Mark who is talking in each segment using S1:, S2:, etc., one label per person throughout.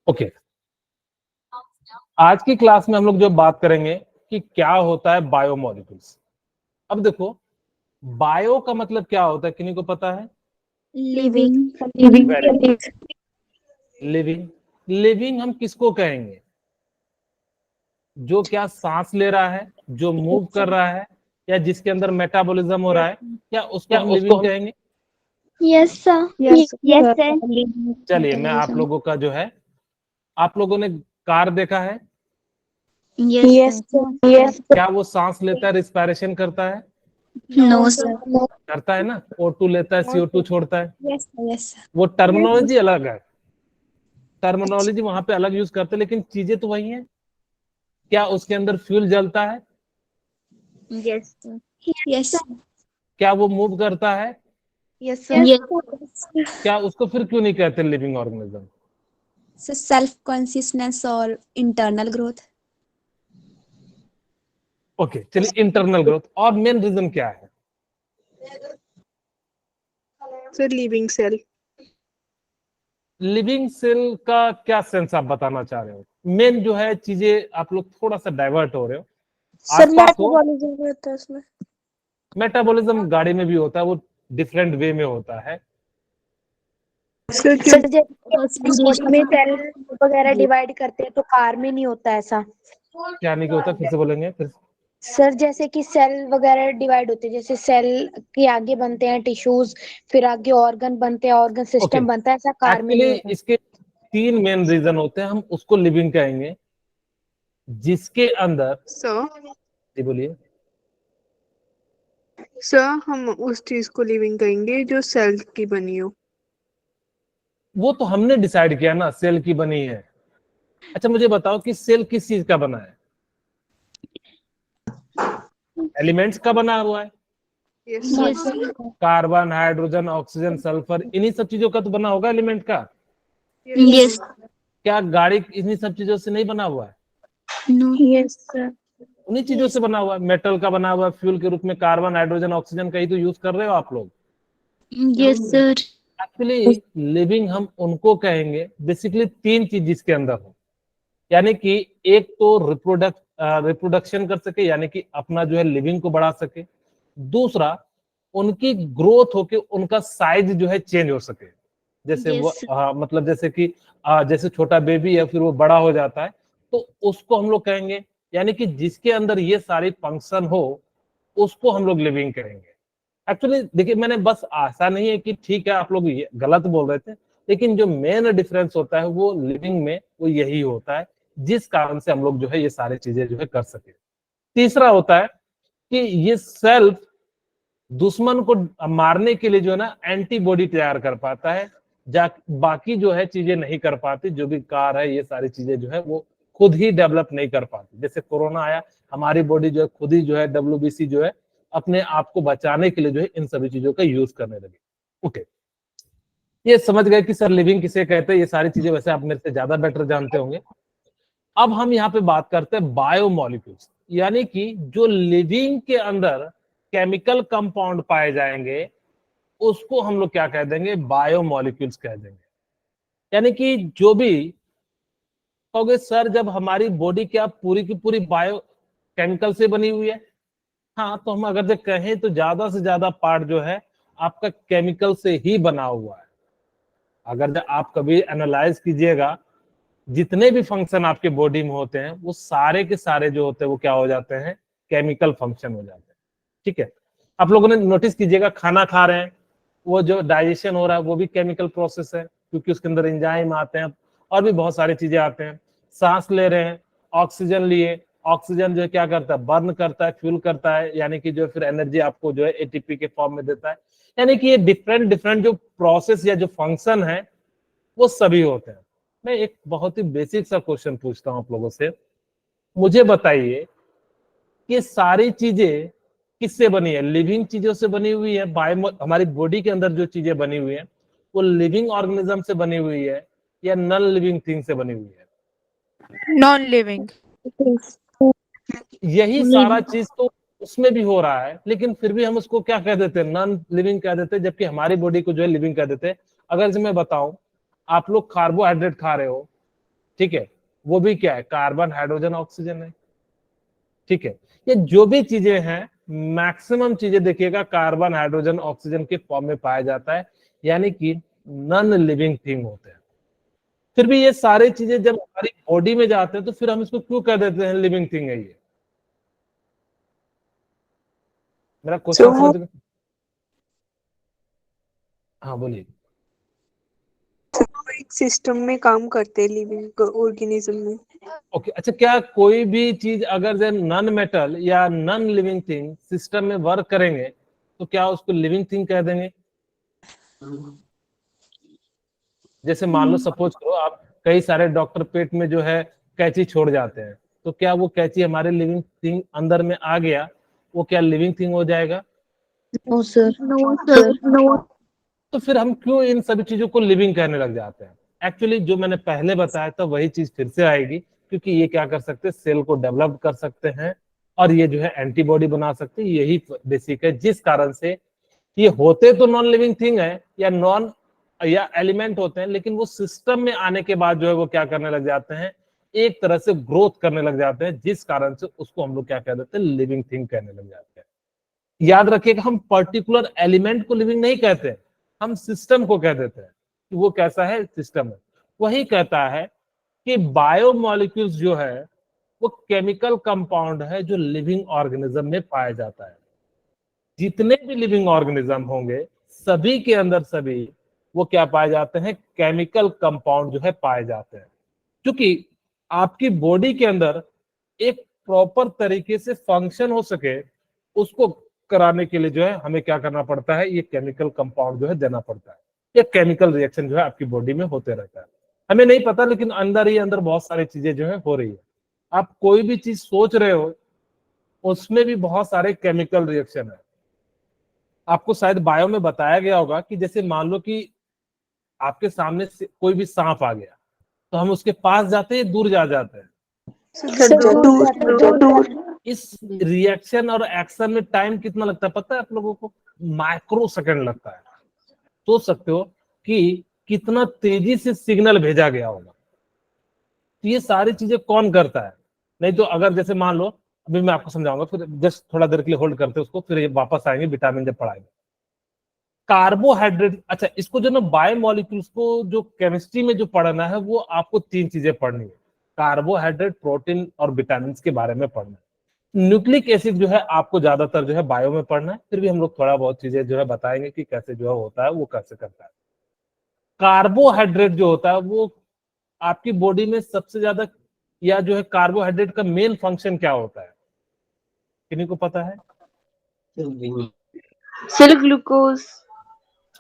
S1: Okay, आज की class में हम लोग जो बात करेंगे कि क्या होता है बायोमोलिक्यूल्स। अब देखो, बायो का मतलब क्या होता है, किन्हीं को पता है?
S2: लिविंग।
S1: लिविंग। लिविंग हम किसको कहेंगे? जो क्या सांस ले रहा है, जो मूव कर रहा है, या जिसके अंदर मेटाबॉलिज्म हो रहा है, क्या उसको हम लिविंग कहेंगे?
S2: Yes sir.
S3: Yes sir.
S1: चलिए, मैं आप लोगों का जो है, आप लोगों ने कार देखा है?
S2: यस
S3: यस
S1: क्या वो सांस लेता है, रिस्पायरेशन करता है?
S2: No sir.
S1: करता है ना, O2 लेता है, CO2 छोड़ता है।
S2: यस यस
S1: वो टर्मिनोलॉजी अलग है, टर्मिनोलॉजी वहां पे अलग यूज करते हैं, लेकिन चीजें तो वही हैं। क्या उसके अंदर फ्यूल जलता है?
S2: यस यस
S1: क्या वो मूव करता है?
S3: यस
S1: क्या उसको फिर क्यों नहीं कहते living organism?
S2: Sir self consciousness और इंटरनल ग्रोथ।
S1: ओके, चलिए, इंटरनल ग्रोथ। और मेन रीजन क्या है?
S3: Sir living cell.
S1: Living cell का क्या सेंस आप बताना चाह रहे हो? मेन जो है चीजें, आप लोग थोड़ा सा डाइवर्ट हो रहे हो।
S3: सर
S1: आसपास हो।
S3: मेटाबॉलिज्म होता है उसमें।
S1: मेटाबॉलिज्म गाड़ी में भी होता है, वो डिफरेंट वे में होता है।
S3: सर
S2: सर
S3: बॉडी में सेल वगैरह डिवाइड करते हैं तो कार में नहीं होता ऐसा।
S1: क्या नहीं होता, फिर से बोलेंगे फिर?
S3: सर जैसे कि सेल वगैरह डिवाइड होते हैं, जैसे सेल के आगे बनते हैं टिश्यूज, फिर आगे ऑर्गन बनते हैं, ऑर्गन
S1: ओके,
S3: सिस्टम बनता है, ऐसा कार में नहीं
S1: एक्चुअली
S3: होता।
S1: इसके 3 मेन रीजन होते हैं, हम उसको लिविंग कहेंगे। जिसके अंदर,
S3: सर
S1: जी बोलिए।
S3: हम उस चीज को लिविंग कहेंगे जो सेल की बनी हो।
S1: वो तो हमने डिसाइड किया ना, सेल की बनी है। अच्छा, मुझे बताओ कि सेल किस चीज का बना है? एलिमेंट्स का बना हुआ है।
S3: Yes
S1: carbon, hydrogen, oxygen, sulphur, इन्हीं सब चीजों का तो बना होगा एलिमेंट का।
S2: यस
S1: क्या गाड़ी इन्हीं सब चीजों से नहीं बना हुआ है?
S2: No
S3: yes sir.
S1: उन्हीं चीजों से बना हुआ है। मेटल का बना हुआ है, फ्यूल के रूप में कार्बन, हाइड्रोजन, ऑक्सीजन का ही तो यूज कर रहे हो आप लोग।
S2: यस सर
S1: एक्चुअली लिविंग हम उनको कहेंगे, बेसिकली 3 चीज जिसके अंदर हो। यानी कि एक तो रिप्रोडक्शन कर सके, यानी कि अपना जो है लिविंग को बढ़ा सके। दूसरा, उनकी ग्रोथ होके उनका साइज जो है चेंज हो सके। जैसे वो मतलब जैसे कि जैसे छोटा बेबी है, फिर वो बड़ा हो जाता है, तो उसको हम लोग कहेंगे। यानी कि जिसके अंदर ये सारी फंक्शन हो, उसको हम लोग लिविंग कहेंगे। एक्चुअली देखिए, मैंने बस ऐसा नहीं है कि ठीक है आप लोग ये गलत बोल रहे थे, लेकिन जो मेन डिफरेंस होता है वो लिविंग में वो यही होता है, जिस कारण से हम लोग जो है ये सारी चीजें जो है कर सके। तीसरा होता है कि ये सेल्फ दुश्मन को मारने के लिए जो है ना एंटीबॉडी तैयार कर पाता है, बाकी जो है चीजें नहीं कर पाती। जो भी कार है, ये सारी चीजें जो है वो खुद ही डेवलप नहीं कर पाती। जैसे कोरोना आया, हमारी बॉडी जो है खुद ही जो है WBC जो है अपने आप को बचाने के लिए जो है इन सभी चीजों का यूज करने लगी। ओके, ये समझ गए कि सर लिविंग किसे कहते हैं। ये सारी चीजें वैसे आप मेरे से ज्यादा बेटर जानते होंगे। अब हम यहाँ पे बात करते हैं बायोमोलिक्यूल्स, यानी कि जो लिविंग के अंदर केमिकल कंपाउंड पाए जाएंगे, उसको हम लोग क्या कह देंगे? बायोमोलिक्यूल्स कह देंगे। यानी कि जो भी कहोगे सर, जब हमारी बॉडी क्या पूरी की पूरी बायो केमिकल से बनी हुई है? हाँ, तो हम अगर जो कहें तो ज्यादा से ज्यादा पार्ट जो है आपका केमिकल से ही बना हुआ है। अगर जब आप कभी एनालाइज कीजिएगा, जितने भी फंक्शन आपके बॉडी में होते हैं, वो सारे के सारे जो होते हैं वो क्या हो जाते हैं? केमिकल फंक्शन हो जाते हैं। ठीक है, आप लोगों ने नोटिस कीजिएगा, खाना खा रहे हैं, वो जो डाइजेशन हो रहा है वो भी केमिकल प्रोसेस है, क्योंकि उसके अंदर एंजाइम आते हैं और भी बहुत सारी चीजें आते हैं। सांस ले रहे हैं, ऑक्सीजन लिए, ऑक्सीजन जो है क्या करता है? बर्न करता है, फ्यूल करता है, यानी कि जो फिर एनर्जी आपको जो है ATP के फॉर्म में देता है। यानी कि ये डिफरेंट डिफरेंट जो प्रोसेस या जो फंक्शन है वो सभी होते हैं। मैं एक बहुत ही बेसिक सा क्वेश्चन पूछता हूं आप लोगों से, मुझे बताइए कि सारी चीजें किससे बनी है? लिविंग चीजों से बनी हुई है? बायो हमारी बॉडी के अंदर जो चीजें बनी हुई है वो लिविंग ऑर्गेनिज्म से बनी हुई है या नॉन लिविंग थिंग से बनी हुई है?
S4: Non living.
S1: यही सारा चीज तो उसमें भी हो रहा है, लेकिन फिर भी हम उसको क्या कह देते हैं? नॉन लिविंग कह देते हैं, जबकि हमारी बॉडी को जो है लिविंग कह देते हैं। अगर मैं बताऊं, आप लोग कार्बोहाइड्रेट खा रहे हो, ठीक है, वो भी क्या है, कार्बन हाइड्रोजन ऑक्सीजन है। ठीक है, ये जो भी चीजें हैं, मैक्सिमम चीजें देखिएगा कार्बन हाइड्रोजन ऑक्सीजन के फॉर्म में पाया जाता है, यानी कि नॉन लिविंग थिंग होते हैं। फिर भी ये सारी चीजें जब हमारी बॉडी में जाते हैं तो फिर हम इसको क्यों कह देते हैं लिविंग थिंग है ये? मेरा क्वेश्चन समझ गए? हाँ बोलिए।
S4: एक सिस्टम में काम करते हैं लिविंग ऑर्गेनिज्म में।
S1: ओके, अच्छा, क्या कोई भी चीज अगर नॉन मेटल या नॉन लिविंग थिंग सिस्टम में वर्क करेंगे तो क्या उसको लिविंग थिंग कह देंगे? जैसे मान लो सपोज करो आप, कई सारे डॉक्टर पेट में जो है कैंची छोड़ जाते हैं, तो क्या वो कैंची हमारे लिविंग थिंग अंदर में आ गया, वो क्या लिविंग थिंग हो जाएगा?
S3: No sir.
S1: तो फिर हम क्यों इन सभी चीजों को लिविंग कहने लग जाते हैं? एक्चुअली जो मैंने पहले बताया था वही चीज फिर से आएगी, क्योंकि ये क्या कर सकते हैं, सेल को डेवलप कर सकते हैं और ये जो है एंटीबॉडी बना सकते हैं। यही बेसिक है, जिस कारण से ये होते तो नॉन लिविंग थिंग है या एलिमेंट होते हैं, लेकिन वो सिस्टम में आने के बाद जो है वो क्या करने लग जाते हैं, एक तरह से ग्रोथ करने लग जाते हैं, जिस कारण से उसको हम लोग क्या कह देते हैं, लिविंग थिंग कहने लग जाते हैं। याद रखिएगा, हम पर्टिकुलर एलिमेंट को लिविंग नहीं कहते, हम सिस्टम को कह देते हैं कि वो कैसा है, सिस्टम है। वही कहता है कि बायोमोलिक्यूल्स जो है वो केमिकल कंपाउंड है जो लिविंग ऑर्गेनिज्म में पाया जाता है। जितने भी लिविंग ऑर्गेनिज्म होंगे सभी के अंदर सभी वो क्या पाए जाते हैं, केमिकल कंपाउंड जो है पाए जाते हैं। क्योंकि आपकी बॉडी के अंदर एक प्रॉपर तरीके से फंक्शन हो सके, उसको कराने के लिए जो है हमें क्या करना पड़ता है, ये केमिकल कंपाउंड जो है देना पड़ता है। ये केमिकल रिएक्शन जो है आपकी बॉडी में होते रहता है, हमें नहीं पता, लेकिन अंदर ही अंदर बहुत सारी चीजें जो है हो रही है। आप कोई भी चीज सोच रहे हो उसमें भी बहुत सारे केमिकल रिएक्शन है। आपको शायद बायो में बताया गया होगा कि जैसे मान लो कि आपके सामने से कोई भी सांप आ गया, तो हम उसके पास जाते हैं, दूर जा जाते हैं। इस रिएक्शन और एक्शन में टाइम कितना लगता है पता है आप लोगों को? माइक्रो सेकंड लगता है। सोच सकते हो कि कितना तेजी से सिग्नल भेजा गया होगा। तो ये सारी चीजें कौन करता है? नहीं तो अगर जैसे मान लो, अभी मैं आपको समझाऊंगा, फिर जस्ट थोड़ा देर के लिए होल्ड करते हैं उसको, फिर ये वापस आएंगे विटामिन जब पढ़ाएंगे। कार्बोहाइड्रेट, अच्छा, इसको जो ना बायोमोलिक्यूल्स को जो केमिस्ट्री में जो पढ़ना है वो आपको 3 चीजें पढ़नी है, कार्बोहाइड्रेट, प्रोटीन और विटामिन के बारे में पढ़ना है। न्यूक्लिक एसिड जो है आपको ज्यादातर जो है बायो में पढ़ना है, फिर भी हम लोग थोड़ा बहुत चीजें जो है बताएंगे कि कैसे जो है होता है, वो कैसे करता है। कार्बोहाइड्रेट जो होता है वो आपकी बॉडी में सबसे ज्यादा, या जो है कार्बोहाइड्रेट का मेन फंक्शन क्या होता है, किन्हीं को पता है?
S4: Sir glucose.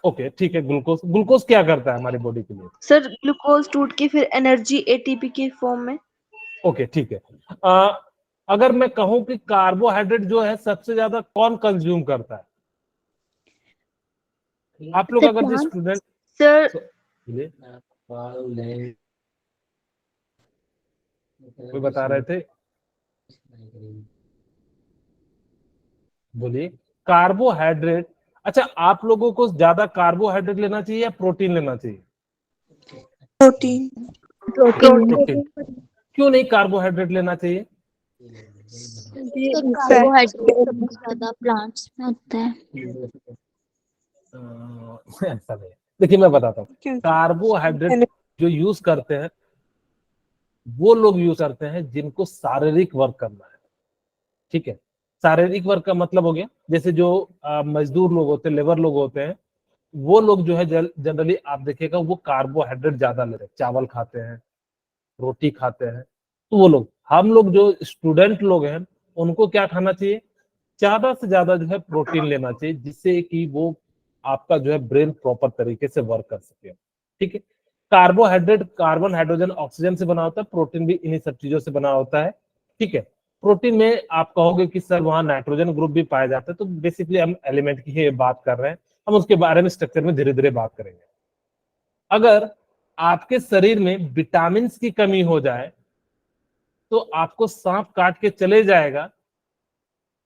S1: ओके, ठीक है, ग्लूकोज। ग्लूकोज क्या करता है हमारी बॉडी के लिए?
S4: सर ग्लूकोज टूट के फिर एनर्जी एटीपी के फॉर्म में।
S1: ओके, ठीक है। अगर मैं कहूं कि कार्बोहाइड्रेट जो है सबसे ज्यादा कौन कंज्यूम करता है, आप लोग अगर जो स्टूडेंट,
S4: सर
S1: कोई बता रहे थे, बोलिए। कार्बोहाइड्रेट, अच्छा, आप लोगों को ज्यादा कार्बोहाइड्रेट लेना चाहिए या प्रोटीन लेना चाहिए?
S4: प्रोटीन।
S1: प्रोटीन। क्यों नहीं कार्बोहाइड्रेट लेना चाहिए?
S2: कार्बोहाइड्रेट सबसे ज्यादा प्लांट्स में होता है।
S1: ऐसा नहीं, देखिए मैं बताता हूँ।
S4: क्योंकि
S1: कार्बोहाइड्रेट जो यूज करते हैं वो लोग यूज करते हैं जिनको शारीरिक वर्क करना है। ठीक है, शारीरिक वर्क का मतलब हो गया, जैसे जो मजदूर लोग होते हैं, लेबर लोग होते हैं, वो लोग जो है जनरली आप देखिएगा वो कार्बोहाइड्रेट ज्यादा लेते हैं, चावल खाते हैं, रोटी खाते हैं। तो वो लोग, हम लोग जो स्टूडेंट लोग हैं उनको क्या खाना चाहिए, ज्यादा से ज्यादा जो है प्रोटीन लेना चाहिए, जिससे कि वो आपका जो है ब्रेन प्रॉपर तरीके से वर्क कर सके। ठीक है, कार्बोहाइड्रेट कार्बन हाइड्रोजन ऑक्सीजन से बना होता है, प्रोटीन भी इन्हीं सब चीजों से बना होता है। ठीक है, प्रोटीन में आप कहोगे कि सर वहां नाइट्रोजन ग्रुप भी पाया जाता है, तो बेसिकली हम एलिमेंट की ही बात कर रहे हैं, हम उसके बारे में स्ट्रक्चर में धीरे धीरे बात करेंगे। अगर आपके शरीर में विटामिन की कमी हो जाए तो आपको सांप काट के चले जाएगा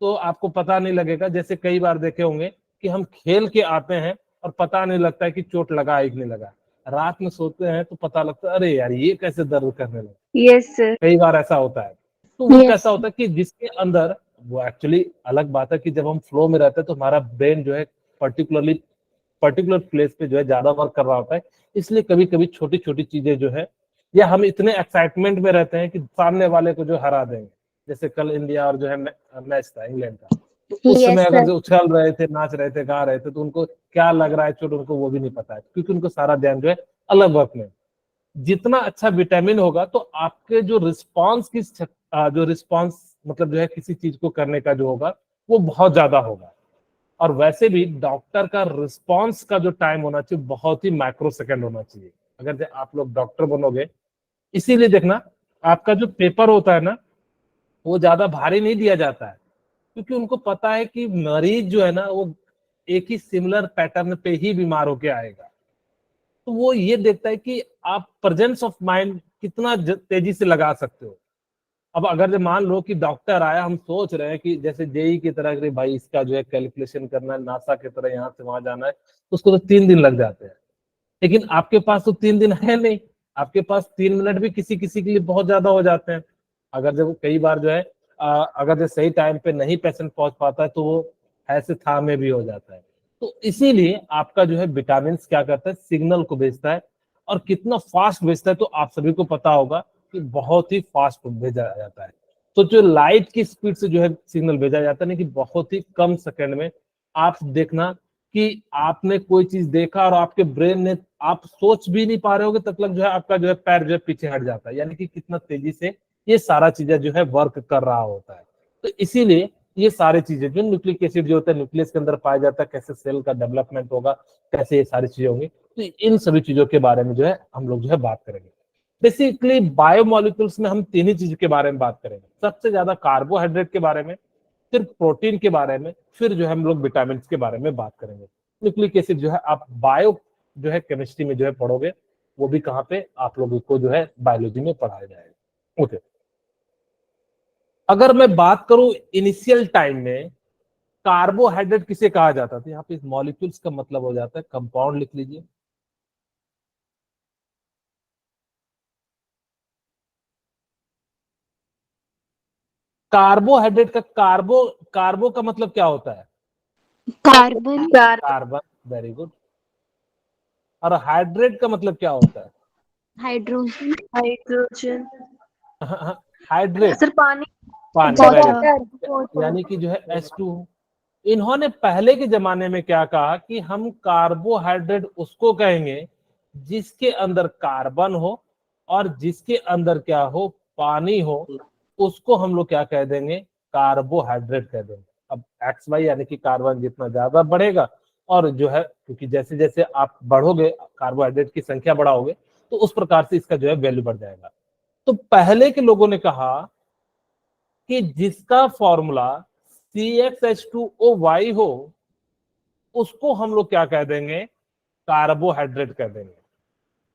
S1: तो आपको पता नहीं लगेगा। जैसे कई बार देखे होंगे कि हम खेल के आते हैं और पता नहीं लगता है कि चोट लगा है कि नहीं लगा, रात में सोते हैं तो पता लगता है अरे यार ये कैसे दर्द करने लगा।
S4: Yes, sir.
S1: कई बार ऐसा होता है। तो वो
S3: Yes.
S1: कैसा होता है कि जिसके अंदर, वो एक्चुअली अलग बात है कि जब हम फ्लो में रहते हैं तो हमारा ब्रेन जो है पर्टिकुलर प्लेस पे जो है ज्यादा वर्क कर रहा होता है, इसलिए कभी कभी छोटी छोटी चीजें जो है, या हम इतने एक्साइटमेंट में रहते हैं कि सामने वाले को जो हरा देंगे। जैसे कल इंडिया और जो है मैच था इंग्लैंड का, तो उस
S3: Yes,
S1: समय अगर
S3: sir.
S1: जो उछल रहे थे, नाच रहे थे, गा रहे थे, तो उनको क्या लग रहा है चोट, उनको वो भी नहीं पता है, क्योंकि उनको सारा ध्यान जो है अलग वर्क में। जितना अच्छा विटामिन होगा तो आपके जो रिस्पॉन्स मतलब जो है किसी चीज को करने का जो होगा वो बहुत ज्यादा होगा। और वैसे भी डॉक्टर का रिस्पॉन्स का जो टाइम होना चाहिए बहुत ही माइक्रो सेकंड होना चाहिए, अगर जो आप लोग डॉक्टर बनोगे। इसीलिए देखना, आपका जो पेपर होता है ना, वो ज्यादा भारी नहीं दिया जाता है, क्योंकि उनको पता है कि मरीज जो है ना वो एक ही सिमिलर पैटर्न पे ही बीमार होके आएगा। तो वो ये देखता है कि आप प्रेजेंस ऑफ माइंड कितना तेजी से लगा सकते हो। अब अगर जो मान लो कि डॉक्टर आया, हम सोच रहे हैं कि जैसे जेई की तरह कि भाई इसका जो है कैलकुलेशन करना है, नासा की तरह यहाँ से वहां जाना है, तो उसको तो 3 दिन लग जाते हैं। लेकिन आपके पास तो 3 दिन है नहीं, आपके पास 3 मिनट भी किसी किसी के लिए बहुत ज्यादा हो जाते हैं। अगर जब कई बार जो है अगर जो सही टाइम पे नहीं पेशेंट पहुंच पाता है तो वो ऐसे था में भी हो जाता है। तो इसीलिए आपका जो है विटामिन क्या करता है, सिग्नल को भेजता है, और कितना फास्ट भेजता है तो आप सभी को पता होगा कि बहुत ही फास्ट भेजा जाता है। तो जो लाइट की स्पीड से जो है सिग्नल भेजा जाता है ना, कि बहुत ही कम सेकंड में आप देखना कि आपने कोई चीज देखा और आपके ब्रेन ने, आप सोच भी नहीं पा रहे होगे तब तक जो है आपका जो है पैर जो है पीछे हट जाता है, यानी कि कितना तेजी से ये सारा चीजें जो है वर्क कर रहा होता है। तो इसीलिए ये सारी चीजें जो न्यूक्लिक एसिड जो होता है न्यूक्लियस के अंदर पाया जाता है, कैसे सेल का डेवलपमेंट होगा, कैसे ये सारी चीजें होंगी, तो इन सभी चीजों के बारे में जो है हम लोग जो है बात करेंगे। बेसिकली बायोमोलिक्यूल्स में हम 3 ही चीज के बारे में बात करेंगे, सबसे ज्यादा कार्बोहाइड्रेट के बारे में, फिर प्रोटीन के बारे में, फिर जो है हम लोग विटामिन के बारे में बात करेंगे। न्यूक्लिक एसिड जो है आप बायो जो है केमिस्ट्री में जो है पढ़ोगे, वो भी कहाँ पे आप लोगों को जो है बायोलॉजी में पढ़ाया जाएगा। ओके, अगर मैं बात करूं इनिशियल टाइम में कार्बोहाइड्रेट किसे कहा जाता था, यहाँ पे इस मॉलिक्यूल्स का मतलब हो जाता है कंपाउंड, लिख लीजिए। कार्बोहाइड्रेट का कार्बो का मतलब क्या होता है,
S2: Carbon.
S1: Carbon, very good. और हाइड्रेट का मतलब क्या होता है,
S2: Hydrogen.
S4: Hydrogen.
S1: हाइड्रेट,
S4: Sir, पानी.
S1: पानी, वेरी गुड,
S3: Water.
S1: यानी कि जो है H2। इन्होंने पहले के जमाने में क्या कहा कि हम कार्बोहाइड्रेट उसको कहेंगे जिसके अंदर कार्बन हो और जिसके अंदर क्या हो, पानी हो, उसको हम लोग क्या कह देंगे, कार्बोहाइड्रेट कह देंगे। अब एक्स वाई यानी कि कार्बन जितना ज्यादा बढ़ेगा, और जो है क्योंकि जैसे जैसे आप बढ़ोगे कार्बोहाइड्रेट की संख्या बढ़ाओगे, तो उस प्रकार से इसका जो है वैल्यू बढ़ जाएगा। तो पहले के लोगों ने कहा कि जिसका फॉर्मूला CxH2OY हो, उसको हम लोग क्या कह देंगे, कार्बोहाइड्रेट कह देंगे।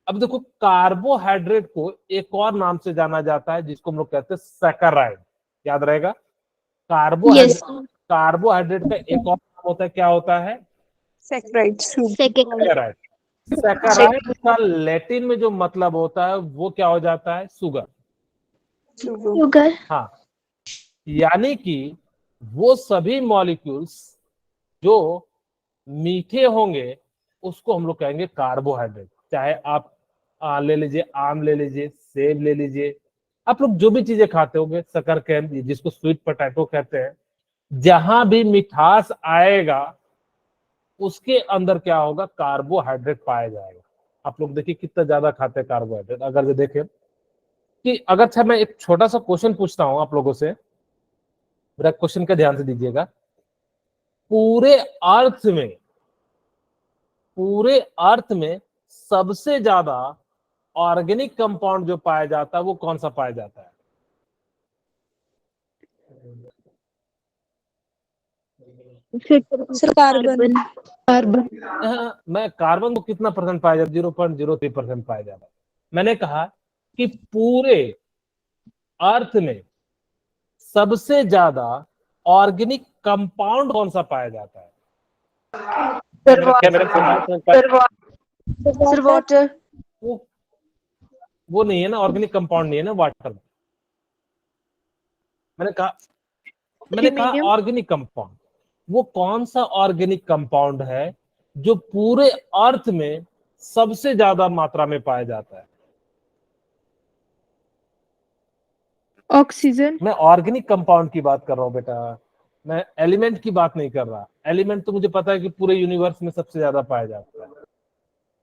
S1: अब देखो, कार्बोहाइड्रेट को एक और नाम से जाना जाता है जिसको हम लोग कहते हैं सैकराइड, याद रहेगा। Carbohydrate,
S2: Yes.
S1: कार्बोहाइड्रेट का एक और नाम होता है, क्या होता है,
S2: Second.
S1: सैकराइड। सैकराइड का लैटिन में जो मतलब होता है वो क्या हो जाता है, शुगर।
S3: Sugar.
S1: हाँ, यानी कि वो सभी मॉलिक्यूल्स जो मीठे होंगे उसको हम लोग कहेंगे कार्बोहाइड्रेट। चाहे आप ले लीजिए, आम ले लीजिए, सेब ले लीजिए, आप लोग जो भी चीजें खाते होंगे, शकरकंद जिसको स्वीट पोटैटो कहते हैं, जहां भी मिठास आएगा उसके अंदर क्या होगा, कार्बोहाइड्रेट पाया जाएगा। आप लोग देखिए कितना ज्यादा खाते हैं कार्बोहाइड्रेट। अगर जो देखें कि अगर, अच्छा मैं एक छोटा सा क्वेश्चन पूछता हूं आप लोगों से, मेरा क्वेश्चन का ध्यान से दीजिएगा। पूरे अर्थ में, पूरे अर्थ में सबसे ज्यादा ऑर्गेनिक कंपाउंड जो पाया जाता है वो कौन सा पाया जाता है,
S2: Sir, carbon.
S1: मैं कार्बन को कितना परसेंट पाया जाता है, 0.03% पाया जाता है। मैंने कहा कि पूरे अर्थ में सबसे ज्यादा ऑर्गेनिक कंपाउंड कौन सा पाया जाता है।
S4: Sir, water. Sir, water. Sir, water.
S1: वो नहीं है ना, ऑर्गेनिक कंपाउंड नहीं है ना वाटर में। मैंने कहा
S4: Aluminium.
S1: Organic compound. वो कौन सा ऑर्गेनिक कंपाउंड है जो पूरे अर्थ में सबसे ज्यादा मात्रा में पाया जाता है?
S4: Oxygen.
S1: मैं ऑर्गेनिक कंपाउंड की बात कर रहा हूँ बेटा, मैं एलिमेंट की बात नहीं कर रहा। एलिमेंट तो मुझे पता है कि पूरे यूनिवर्स में सबसे ज्यादा पाया जाता है,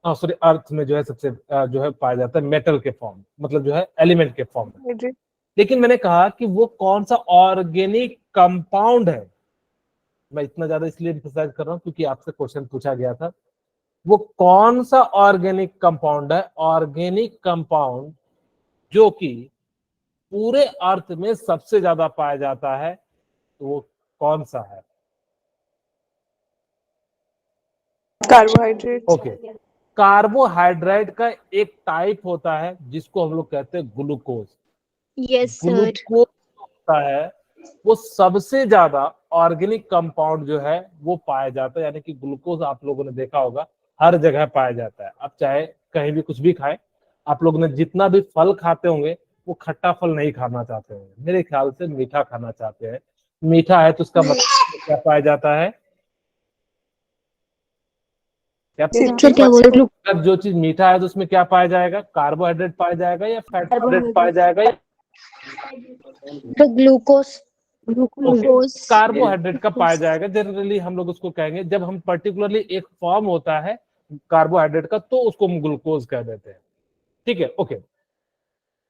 S1: हाँ सॉरी, अर्थ में जो है सबसे जो है पाया जाता है मेटल के फॉर्म, मतलब जो है एलिमेंट के फॉर्म में। लेकिन मैंने कहा कि वो कौन सा ऑर्गेनिक कंपाउंड है। मैं इतना ज्यादा इसलिए एम्फसाइज कर रहा हूँ क्योंकि आपसे क्वेश्चन पूछा गया था। वो कौन सा ऑर्गेनिक कंपाउंड है, ऑर्गेनिक कंपाउंड जो कि पूरे अर्थ में सबसे ज्यादा पाया जाता है, तो वो कौन सा है?
S4: Carbohydrates.
S1: ओके, कार्बोहाइड्रेट का एक टाइप होता है जिसको हम लोग कहते हैं ग्लूकोज।
S2: Yes, sir.
S1: ग्लूकोज होता है वो सबसे ज्यादा ऑर्गेनिक कंपाउंड जो है वो पाया जाता है, यानी कि ग्लूकोज आप लोगों ने देखा होगा हर जगह पाया जाता है। आप चाहे कहीं भी कुछ भी खाए, आप लोगों ने जितना भी फल खाते होंगे वो खट्टा फल नहीं खाना चाहते होंगे, मेरे ख्याल से मीठा खाना चाहते हैं। मीठा है तो उसका मतलब क्या पाया जाता है? क्या
S2: Sir, क्या बोल रहे हो?
S1: अगर जो चीज मीठा है तो उसमें क्या पाया जाएगा? कार्बोहाइड्रेट पाया जाएगा या फैट पाया जाएगा?
S3: तो ग्लूकोज।
S2: Glucose.
S1: कार्बोहाइड्रेट का पाया जाएगा। जनरली हम लोग उसको कहेंगे, जब हम पर्टिकुलरली एक फॉर्म होता है कार्बोहाइड्रेट का तो उसको हम ग्लूकोज कह देते हैं। ठीक है, ओके।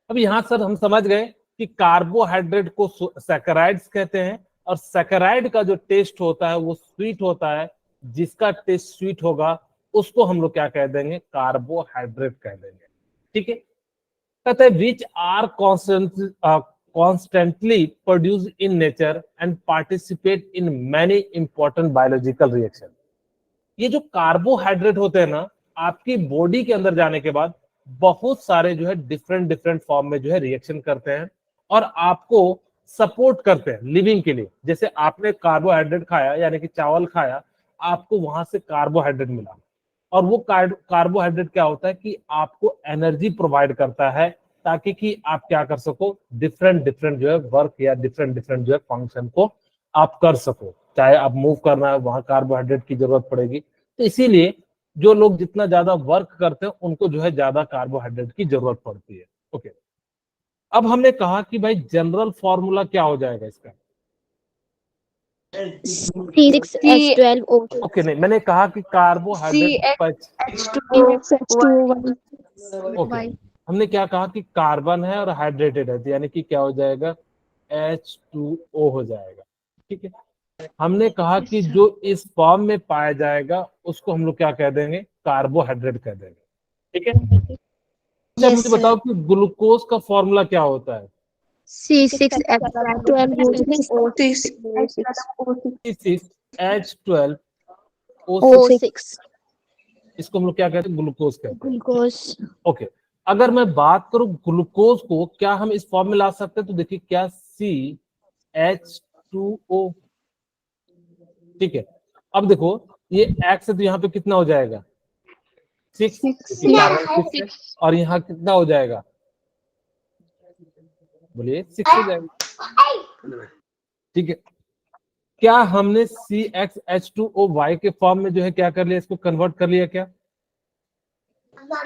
S1: अब यहाँ सर हम समझ गए कि कार्बोहाइड्रेट को सैकराइड्स कहते हैं, और सैकराइड का जो टेस्ट होता है वो स्वीट होता है। जिसका टेस्ट स्वीट होगा उसको हम लोग क्या कह देंगे? कार्बोहाइड्रेट कह देंगे। ठीक है, कहते हैं which are constantly produced in nature and participate in many important biological reaction। ये जो कार्बोहाइड्रेट होते हैं ना, आपकी बॉडी के अंदर जाने के बाद बहुत सारे जो है डिफरेंट डिफरेंट फॉर्म में जो है रिएक्शन करते हैं और आपको सपोर्ट करते हैं लिविंग के लिए। जैसे आपने कार्बोहाइड्रेट खाया, यानी कि चावल खाया, आपको वहां से कार्बोहाइड्रेट मिला, और वो कार्बोहाइड्रेट क्या होता है कि आपको एनर्जी प्रोवाइड करता है, ताकि कि आप क्या कर सको, डिफरेंट डिफरेंट जो है वर्क या डिफरेंट डिफरेंट जो है फंक्शन को आप कर सको। चाहे आप मूव करना है, वहां कार्बोहाइड्रेट की जरूरत पड़ेगी। तो इसीलिए जो लोग जितना ज्यादा वर्क करते हैं उनको जो है ज्यादा कार्बोहाइड्रेट की जरूरत पड़ती है। ओके, अब हमने कहा कि भाई जनरल फॉर्मूला क्या हो जाएगा इसका?
S2: C6H12O6.
S1: ओके, नहीं, मैंने कहा कि कार्बोहाइड्रेट
S4: CH2O1.
S1: ओके, हमने क्या कहा कि कार्बन है और हाइड्रेटेड है, तो यानी कि क्या हो जाएगा? H2O हो जाएगा। ठीक है, हमने कहा कि जो इस फॉर्म में पाया जाएगा उसको हम लोग क्या कह देंगे? कार्बोहाइड्रेट कह देंगे। ठीक है, अच्छा
S2: Yes,
S1: मुझे
S2: sir.
S1: बताओ कि ग्लूकोज का फॉर्मूला क्या होता है?
S2: C6H12O6.
S1: C6H12O6।
S2: O6.
S1: इसको हम लोग क्या कहते हैं? ग्लूकोज कहते हैं।
S2: Glucose.
S1: ओके, अगर मैं बात करूं ग्लूकोज को क्या हम इस फॉर्म में ला सकते हैं, तो देखिए क्या CH2O। ठीक है, अब देखो ये X है तो यहाँ पे कितना हो जाएगा? 6, कार्बन 6 है, और यहाँ कितना हो जाएगा? बोलिए 6 हो जाएगा। ठीक है, क्या हमने CXH2OY के फॉर्म में जो है क्या कर लिया, इसको कन्वर्ट कर लिया क्या?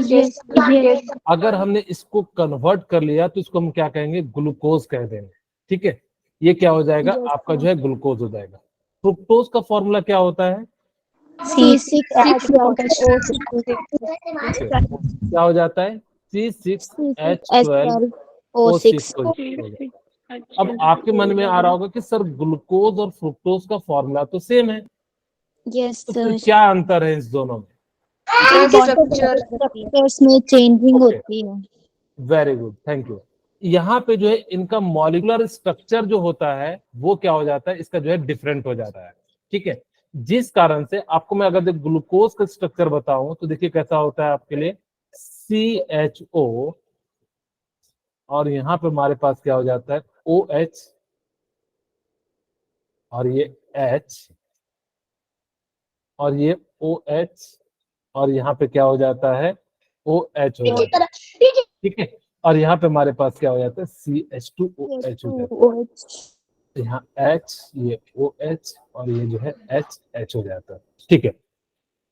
S2: Yes. Yes.
S1: अगर हमने इसको कन्वर्ट कर लिया तो इसको हम क्या कहेंगे? ग्लूकोज कह देंगे। ठीक है, ये क्या हो जाएगा?
S2: Yes,
S1: आपका जो है ग्लूकोज हो जाएगा। फ्रुक्टोज का फॉर्मूला क्या होता है?
S2: C6H12O6.
S1: क्या हो जाता है? C6H12O6 हो जाएगा। अब आपके मन में आ रहा होगा कि सर ग्लूकोज और फ्रुक्टोज का फॉर्मूला तो सेम है,
S2: Yes,
S1: तो
S2: sir.
S1: फिर क्या अंतर है इस दोनों में?
S2: Structures में changing
S1: Okay.
S2: होती है.
S1: Very good, thank you. यहाँ पे जो है इनका मॉलिक्यूलर स्ट्रक्चर जो होता है वो क्या हो जाता है? इसका जो है डिफरेंट हो जाता है। ठीक है, जिस कारण से आपको मैं अगर ग्लूकोज का स्ट्रक्चर बताऊं तो देखिए कैसा होता है आपके लिए। CHO, और यहाँ पे हमारे पास क्या हो जाता है? OH, और ये H, और ये OH, और यहाँ पे क्या हो जाता है, OH हो जाता है, ठीक है। और यहाँ पे हमारे पास क्या हो जाता है, CH2OH हो जाता है। तो यहाँ H, ये OH और ये जो है HH हो जाता है, ठीक है।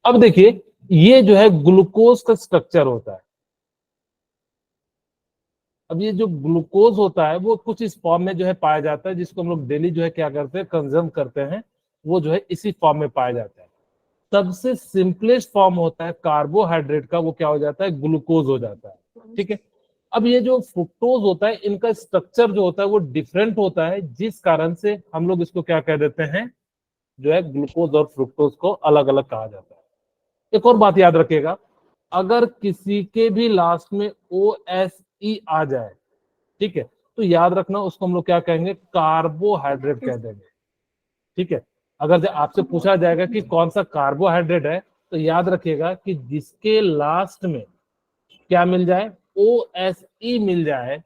S1: अब देखिए ये जो है ग्लूकोज का स्ट्रक्चर होता है। अब ये जो ग्लूकोज होता है वो कुछ इस फॉर्म में जो है पाया जाता है, जिसको हम लोग डेली जो है क्या करते हैं, कंज्यूम करते हैं, वो जो है इसी फॉर्म में पाया जाता है। सबसे सिंपलेस्ट फॉर्म होता है कार्बोहाइड्रेट का, वो क्या हो जाता है, ग्लूकोज हो जाता है, ठीक है। अब ये जो फ्रुक्टोज होता है, इनका स्ट्रक्चर जो होता है वो डिफरेंट होता है, जिस कारण से हम लोग इसको क्या कह देते हैं, जो है ग्लूकोज और फ्रुक्टोज को अलग अलग कहा जाता है। एक और बात याद रखिएगा, अगर किसी के भी लास्ट में OSE आ जाए, ठीक है, तो याद रखना उसको हम लोग क्या कहेंगे, कार्बोहाइड्रेट कह देंगे, ठीक है। अगर जब आपसे पूछा जाएगा कि कौन सा कार्बोहाइड्रेट है, तो याद रखिएगा कि जिसके लास्ट में क्या मिल जाए, OSE मिल जाए,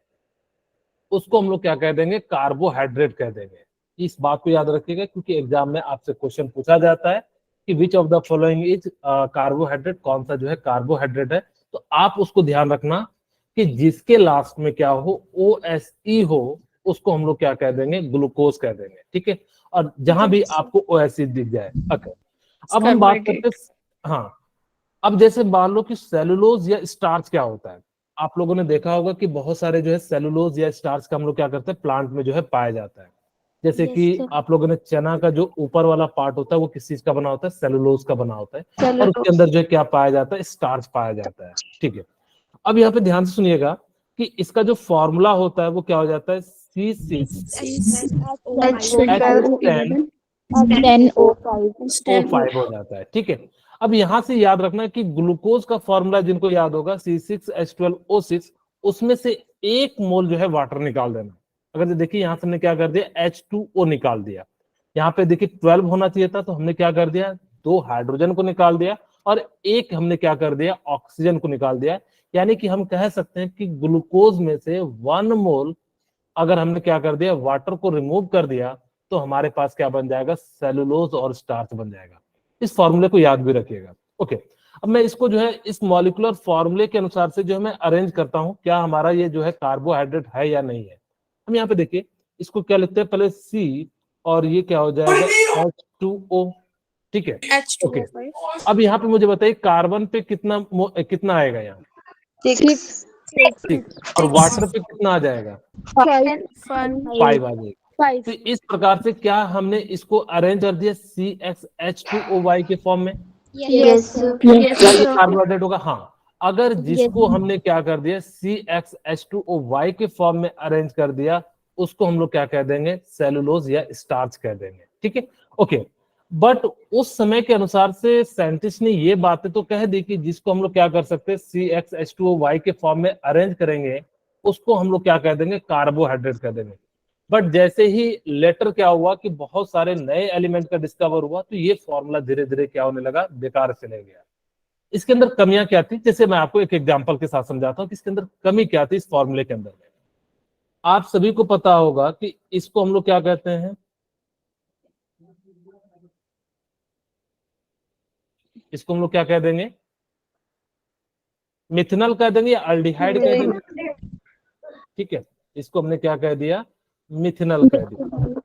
S1: उसको हम लोग क्या कह देंगे, कार्बोहाइड्रेट कह देंगे। इस बात को याद रखिएगा, क्योंकि एग्जाम में आपसे क्वेश्चन पूछा जाता है कि which of the following is carbohydrate, कौन सा जो है कार्बोहाइड्रेट है, तो आप उसको ध्यान रखना कि जिसके लास्ट में क्या हो, OSE हो, उसको हम लोग क्या कह देंगे, ग्लूकोज कह देंगे, ठीक है। और जहां भी आपको OSE दिख जाए, ओके। अब हम बात करते हैं, हाँ, अब जैसे मान लो कि सेलुलोज या स्टार्च क्या होता है। आप लोगों ने देखा होगा कि बहुत सारे जो है सेलुलोज या स्टार्च का हम लोग क्या करते हैं, प्लांट में जो है पाया जाता है। जैसे
S3: Yes,
S1: कि
S3: sir.
S1: आप लोगों ने चना का जो ऊपर वाला पार्ट होता है वो किस चीज का बना होता है, सेलुलोज का बना होता है, और उसके अंदर जो है क्या पाया जाता है, स्टार्च पाया जाता है, ठीक है। अब यहाँ पे ध्यान से सुनिएगा कि इसका जो फॉर्मूला होता है वो क्या हो जाता है, C6H10O5 हो जाता है, ठीक है। अब यहां से याद रखना कि ग्लूकोज का फॉर्मूला जिनको याद होगा C6H12O6, उसमें से 1 मोल जो है वाटर निकाल देना। अगर देखिए यहाँ से हमने क्या कर दिया, H2O निकाल दिया। यहाँ पे देखिए 12 होना चाहिए था, तो हमने क्या कर दिया, 2 हाइड्रोजन को निकाल दिया और 1 हमने क्या कर दिया, ऑक्सीजन को निकाल दिया। यानी कि हम कह सकते हैं कि ग्लूकोज में से 1 मोल अगर हमने क्या कर दिया, वाटर को रिमूव कर दिया, तो हमारे पास क्या बन जाएगा, सेलुलोज और स्टार्च बन जाएगा। इस फॉर्मूले को याद भी रखिएगा, ओके। अब मैं इसको जो है इस मॉलिक्यूलर फॉर्मूले के अनुसार से जो है मैं अरेंज करता हूं, क्या हमारा ये जो है कार्बोहाइड्रेट है या नहीं है। हम यहाँ पे देखिए इसको क्या लिखते हैं, पहले C और ये क्या हो जाएगा, H2O, ठीक है, ओके। अब यहाँ पे मुझे बताइए कार्बन पे कितना आएगा, यहाँ
S4: 6
S1: और वाटर पे कितना आ जाएगा, 5 आ जाएगा। तो इस प्रकार से क्या हमने इसको अरेंज कर दिया CXH2OY के फॉर्म में,
S4: Yes, sir.
S1: क्या ये कार्बोहाइड्रेट होगा, हाँ। अगर जिसको
S3: Yes.
S1: हमने क्या कर दिया, CXH2OY के फॉर्म में अरेंज कर दिया, उसको हम लोग क्या कह देंगे, सेलुलोज या स्टार्च कह देंगे, ठीक है, ओके। बट उस समय के अनुसार से साइंटिस्ट ने ये बातें तो कह दी कि जिसको हम लोग क्या कर सकते हैं, CXH2OY के फॉर्म में अरेंज करेंगे, उसको हम लोग क्या कह देंगे, कार्बोहाइड्रेट कह देंगे। बट जैसे ही लेटर क्या हुआ कि बहुत सारे नए एलिमेंट का डिस्कवर हुआ, तो ये फॉर्मूला धीरे धीरे क्या होने लगा, बेकार चले गया। इसके अंदर कमियां क्या थी, जैसे मैं आपको एक एग्जांपल के साथ समझाता हूं कि इसके अंदर कमी क्या थी इस फॉर्मूले के अंदर में। आप सभी को पता होगा कि इसको हम लोग क्या कहते हैं, इसको हम लोग क्या कह देंगे, मिथनॉल कह देंगे या अल्डिहाइड कह देंगे, ठीक है। इसको हमने क्या कह दिया, मिथनॉल कह दिया,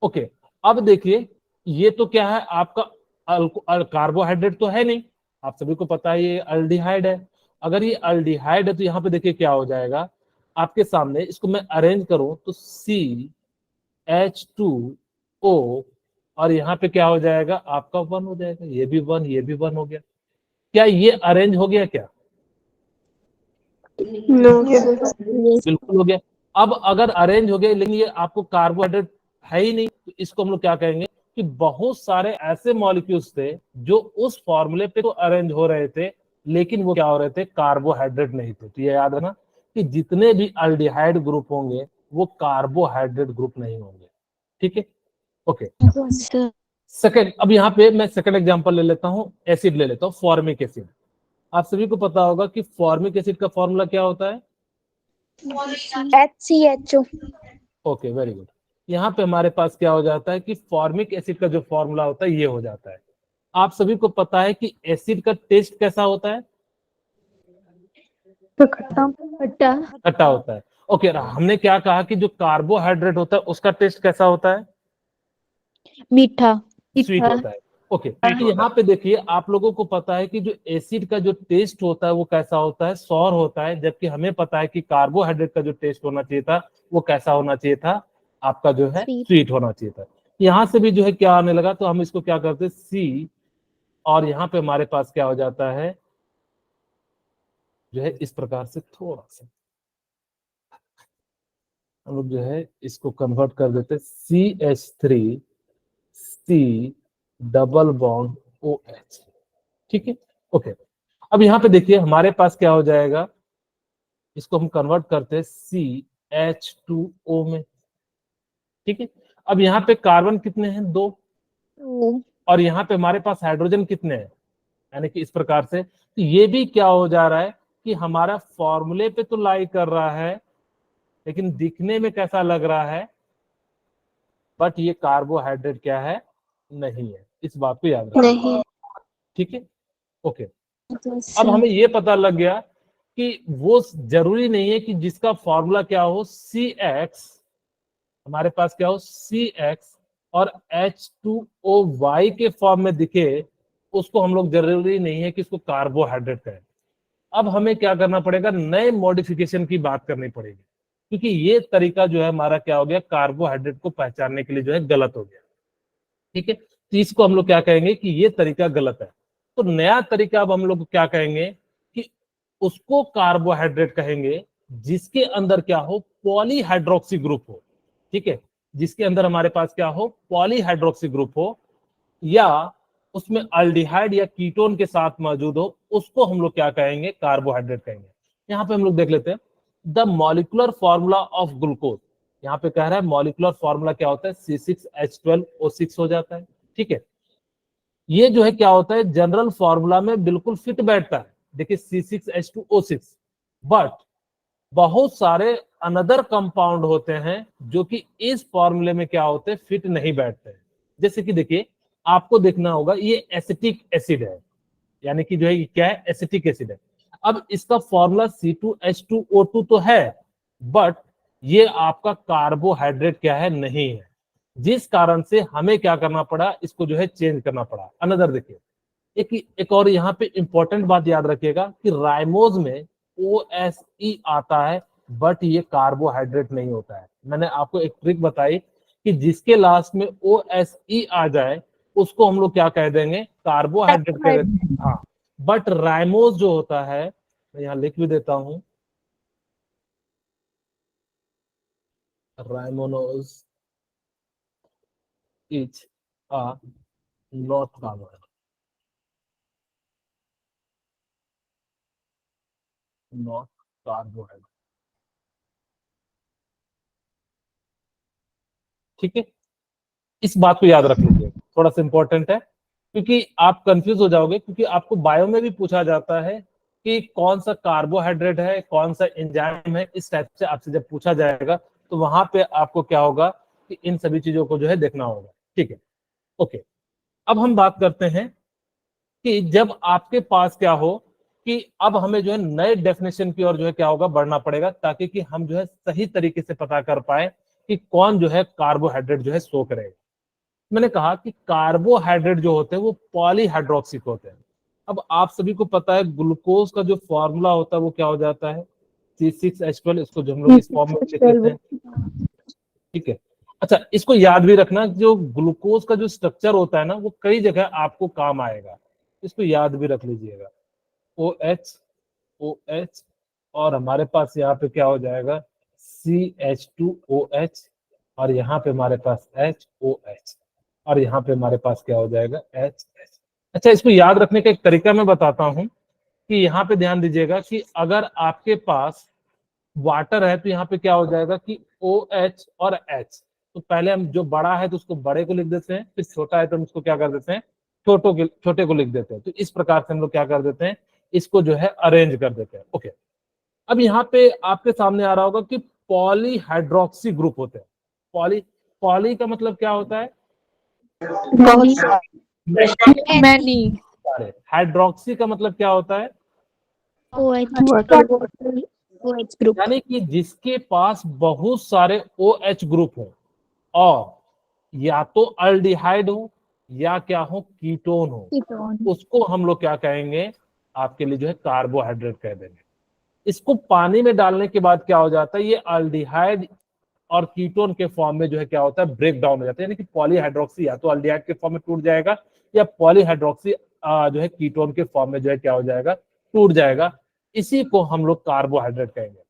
S1: ओके। अब देखिए ये तो क्या है आपका, कार्बोहाइड्रेट तो है नहीं, आप सभी को पता है ये अल्डिहाइड है। अगर ये अल्डिहाइड है तो यहाँ पे देखिए क्या हो जाएगा आपके सामने, इसको मैं अरेंज करूं तो CH2O और यहाँ पे क्या हो जाएगा आपका 1 हो जाएगा, ये भी 1, ये भी 1 हो गया। क्या ये अरेंज हो गया क्या,
S4: No, sir.
S1: बिल्कुल हो गया। अब अगर अरेंज हो गया लेकिन ये आपको कार्बोहाइड्रेट है ही नहीं, तो इसको हम लोग क्या कहेंगे कि बहुत सारे ऐसे मॉलिक्यूल्स थे जो उस फॉर्मूले पे तो अरेंज हो रहे थे, लेकिन वो क्या हो रहे थे, कार्बोहाइड्रेट नहीं थे। तो ये याद रखना कि जितने भी अल्डिहाइड ग्रुप होंगे वो कार्बोहाइड्रेट ग्रुप नहीं होंगे, ठीक है, ओके। सेकंड, अब यहाँ पे मैं सेकंड एग्जांपल ले लेता हूँ, एसिड ले लेता हूँ, फॉर्मिक एसिड। आप सभी को पता होगा कि फॉर्मिक एसिड का फॉर्मूला क्या होता है,
S3: HCHO.
S1: Okay, very good. यहाँ पे हमारे पास क्या हो जाता है कि फॉर्मिक एसिड का जो फॉर्मूला होता है ये हो जाता है। आप सभी को पता है कि एसिड का टेस्ट कैसा होता है?
S4: खट्टा।
S1: खट्टा होता है। ओके, हमने क्या कहा कि जो कार्बोहाइड्रेट होता है उसका टेस्ट कैसा होता है?
S3: मीठा।
S1: स्वीट होता है। ओके, तो यहाँ पे देखिए, आप लोगों को पता है कि जो एसिड का जो टेस्ट होता है वो कैसा होता है? सॉर होता है, जबकि हमें पता है कि कार्बोहाइड्रेट का जो टेस्ट होना चाहिए था वो कैसा होना चाहिए था? आपका जो है
S3: Sweet.
S1: स्वीट होना चाहिए था। यहाँ से भी जो है क्या आने लगा, तो हम इसको क्या करते हैं, सी, और यहाँ पे हमारे पास क्या हो जाता है, जो है इस प्रकार से थोड़ा सा हम लोग जो है इसको कन्वर्ट कर देते हैं, CH3 C double bond OH। ठीक है, ओके। अब यहाँ पे देखिए हमारे पास क्या हो जाएगा, इसको हम कन्वर्ट करते हैं CH2O में। ठीक है, अब यहाँ पे कार्बन कितने हैं? 2, और यहाँ पे हमारे पास हाइड्रोजन कितने हैं? यानी कि इस प्रकार से, तो ये भी क्या हो जा रहा है कि हमारा फॉर्मूले पे तो लाई कर रहा है, लेकिन दिखने में कैसा लग रहा है? बट ये कार्बोहाइड्रेट क्या है? नहीं है। इस बात को याद रखना।
S4: नहीं।
S1: ठीक है, ओके। अब हमें ये पता लग गया कि वो जरूरी नहीं है कि जिसका फॉर्मूला क्या हो, CX, हमारे पास क्या हो, CX और H2OY के फॉर्म में दिखे, उसको हम लोग जरूरी नहीं है कि इसको कार्बोहाइड्रेट कहें। अब हमें क्या करना पड़ेगा, नए मॉडिफिकेशन की बात करनी पड़ेगी, क्योंकि ये तरीका जो है हमारा क्या हो गया, कार्बोहाइड्रेट को पहचानने के लिए जो है गलत हो गया। ठीक है, तो इसको हम लोग क्या कहेंगे कि ये तरीका गलत है। तो नया तरीका अब हम लोग क्या कहेंगे कि उसको कार्बोहाइड्रेट कहेंगे जिसके अंदर क्या हो, पॉलीहाइड्रोक्सी ग्रुप हो। ठीक है, जिसके अंदर हमारे पास क्या हो, पॉलीहाइड्रोक्सी ग्रुप हो, या उसमें अल्डिहाइड या कीटोन के साथ मौजूद हो, उसको हम लोग क्या कहेंगे, कार्बोहाइड्रेट कहेंगे। यहाँ पे हम लोग देख लेते हैं, the molecular formula of glucose. यहाँ पे कह रहा है मॉलिक्यूलर फॉर्मूला क्या होता है, C6H12O6 हो जाता है। ठीक है, ये जो है क्या होता है, जनरल फॉर्मूला में बिल्कुल फिट बैठता है। देखिए C6H2O6, बट बहुत सारे अनदर कंपाउंड होते हैं जो कि इस फॉर्मूले में क्या होते हैं, फिट नहीं बैठते हैं। जैसे कि देखिए, आपको देखना होगा, ये एसिटिक एसिड है, यानी कि जो है ये क्या है, एसिटिक एसिड है। अब इसका फॉर्मूला C2H2O2 तो है, बट ये आपका कार्बोहाइड्रेट क्या है, नहीं है, जिस कारण से हमें क्या करना पड़ा, इसको जो है चेंज करना पड़ा। अनदर देखिए, एक और यहाँ पे इंपॉर्टेंट बात याद रखिएगा कि राइमोज में OSE आता है, बट ये कार्बोहाइड्रेट नहीं होता है। मैंने आपको एक ट्रिक बताई कि जिसके लास्ट में OSE आ जाए उसको हम लोग क्या कह देंगे, कार्बोहाइड्रेट कह देंगे। हाँ, बट राइमोज जो होता है, मैं यहाँ लिख भी देता हूं, rhamnose is a not carbohydrate, not carbohydrate. ठीक है, इस बात को याद रख लीजिए, थोड़ा सा इंपॉर्टेंट है, क्योंकि आप कंफ्यूज हो जाओगे, क्योंकि आपको बायो में भी पूछा जाता है कि कौन सा कार्बोहाइड्रेट है, कौन सा एंजाइम है। इस टाइप से आपसे जब पूछा जाएगा तो वहां पे आपको क्या होगा कि इन सभी चीजों को जो है देखना होगा। ठीक है, ओके। अब हम बात करते हैं कि जब आपके पास क्या हो कि अब हमें जो है नए डेफिनेशन की ओर जो है क्या होगा, बढ़ना पड़ेगा, ताकि कि हम जो है सही तरीके से पता कर पाए कि कौन जो है कार्बोहाइड्रेट जो है शो करेगा। मैंने कहा कि कार्बोहाइड्रेट जो होते हैं वो पॉलीहाइड्रोक्सिक होते हैं। अब आप सभी को पता है ग्लूकोज का जो फॉर्मूला होता है वो क्या हो जाता है, C6H12, इसको जो हम लोग इस फॉर्म में लिख लेते हैं। ठीक है, अच्छा, इसको याद भी रखना, जो ग्लूकोज का जो स्ट्रक्चर होता है ना, वो कई जगह आपको काम आएगा, इसको याद भी रख लीजिएगा। OH OH, और हमारे पास यहाँ पे क्या हो जाएगा, CH2OH, और यहाँ पे हमारे पास HOH, और यहाँ पे हमारे पास क्या हो जाएगा, HH। अच्छा, इसको याद रखने का एक तरीका मैं बताता हूँ कि यहाँ पे ध्यान दीजिएगा कि अगर आपके पास वाटर है तो यहाँ पे क्या हो जाएगा कि OH और H। तो पहले हम जो बड़ा है तो उसको बड़े को लिख देते हैं, फिर छोटा है तो हम उसको क्या कर देते हैं, छोटे को लिख देते हैं। तो इस प्रकार से हम लोग क्या कर देते हैं, इसको जो है अरेंज कर देते हैं। ओके, अब यहाँ पे आपके सामने आ रहा होगा कि पॉलीहाइड्रोक्सी ग्रुप होते हैं। पॉली पॉली का मतलब क्या होता है,
S5: Many.
S1: सारे। हाइड्रोक्सी का मतलब क्या होता है?
S2: OH OH group.
S1: यानी कि जिसके पास बहुत सारे OH ग्रुप हो और या तो अल्डिहाइड हो या क्या हो, कीटोन हो,
S2: Ketone.
S1: उसको हम लोग क्या कहेंगे, आपके लिए जो है कार्बोहाइड्रेट कह देंगे। इसको पानी में डालने के बाद क्या हो जाता है, ये अल्डिहाइड और कीटोन के फॉर्म में जो है क्या होता है, ब्रेक डाउन हो जाता है। यानी कि पॉलीहाइड्रोक्सी या तो अल्डिहाइड के फॉर्म में टूट जाएगा या पॉलीहाइड्रोक्सी जो है कीटोन के फॉर्म में जो है क्या हो जाएगा, टूट जाएगा। इसी को हम लोग कार्बोहाइड्रेट कहेंगे।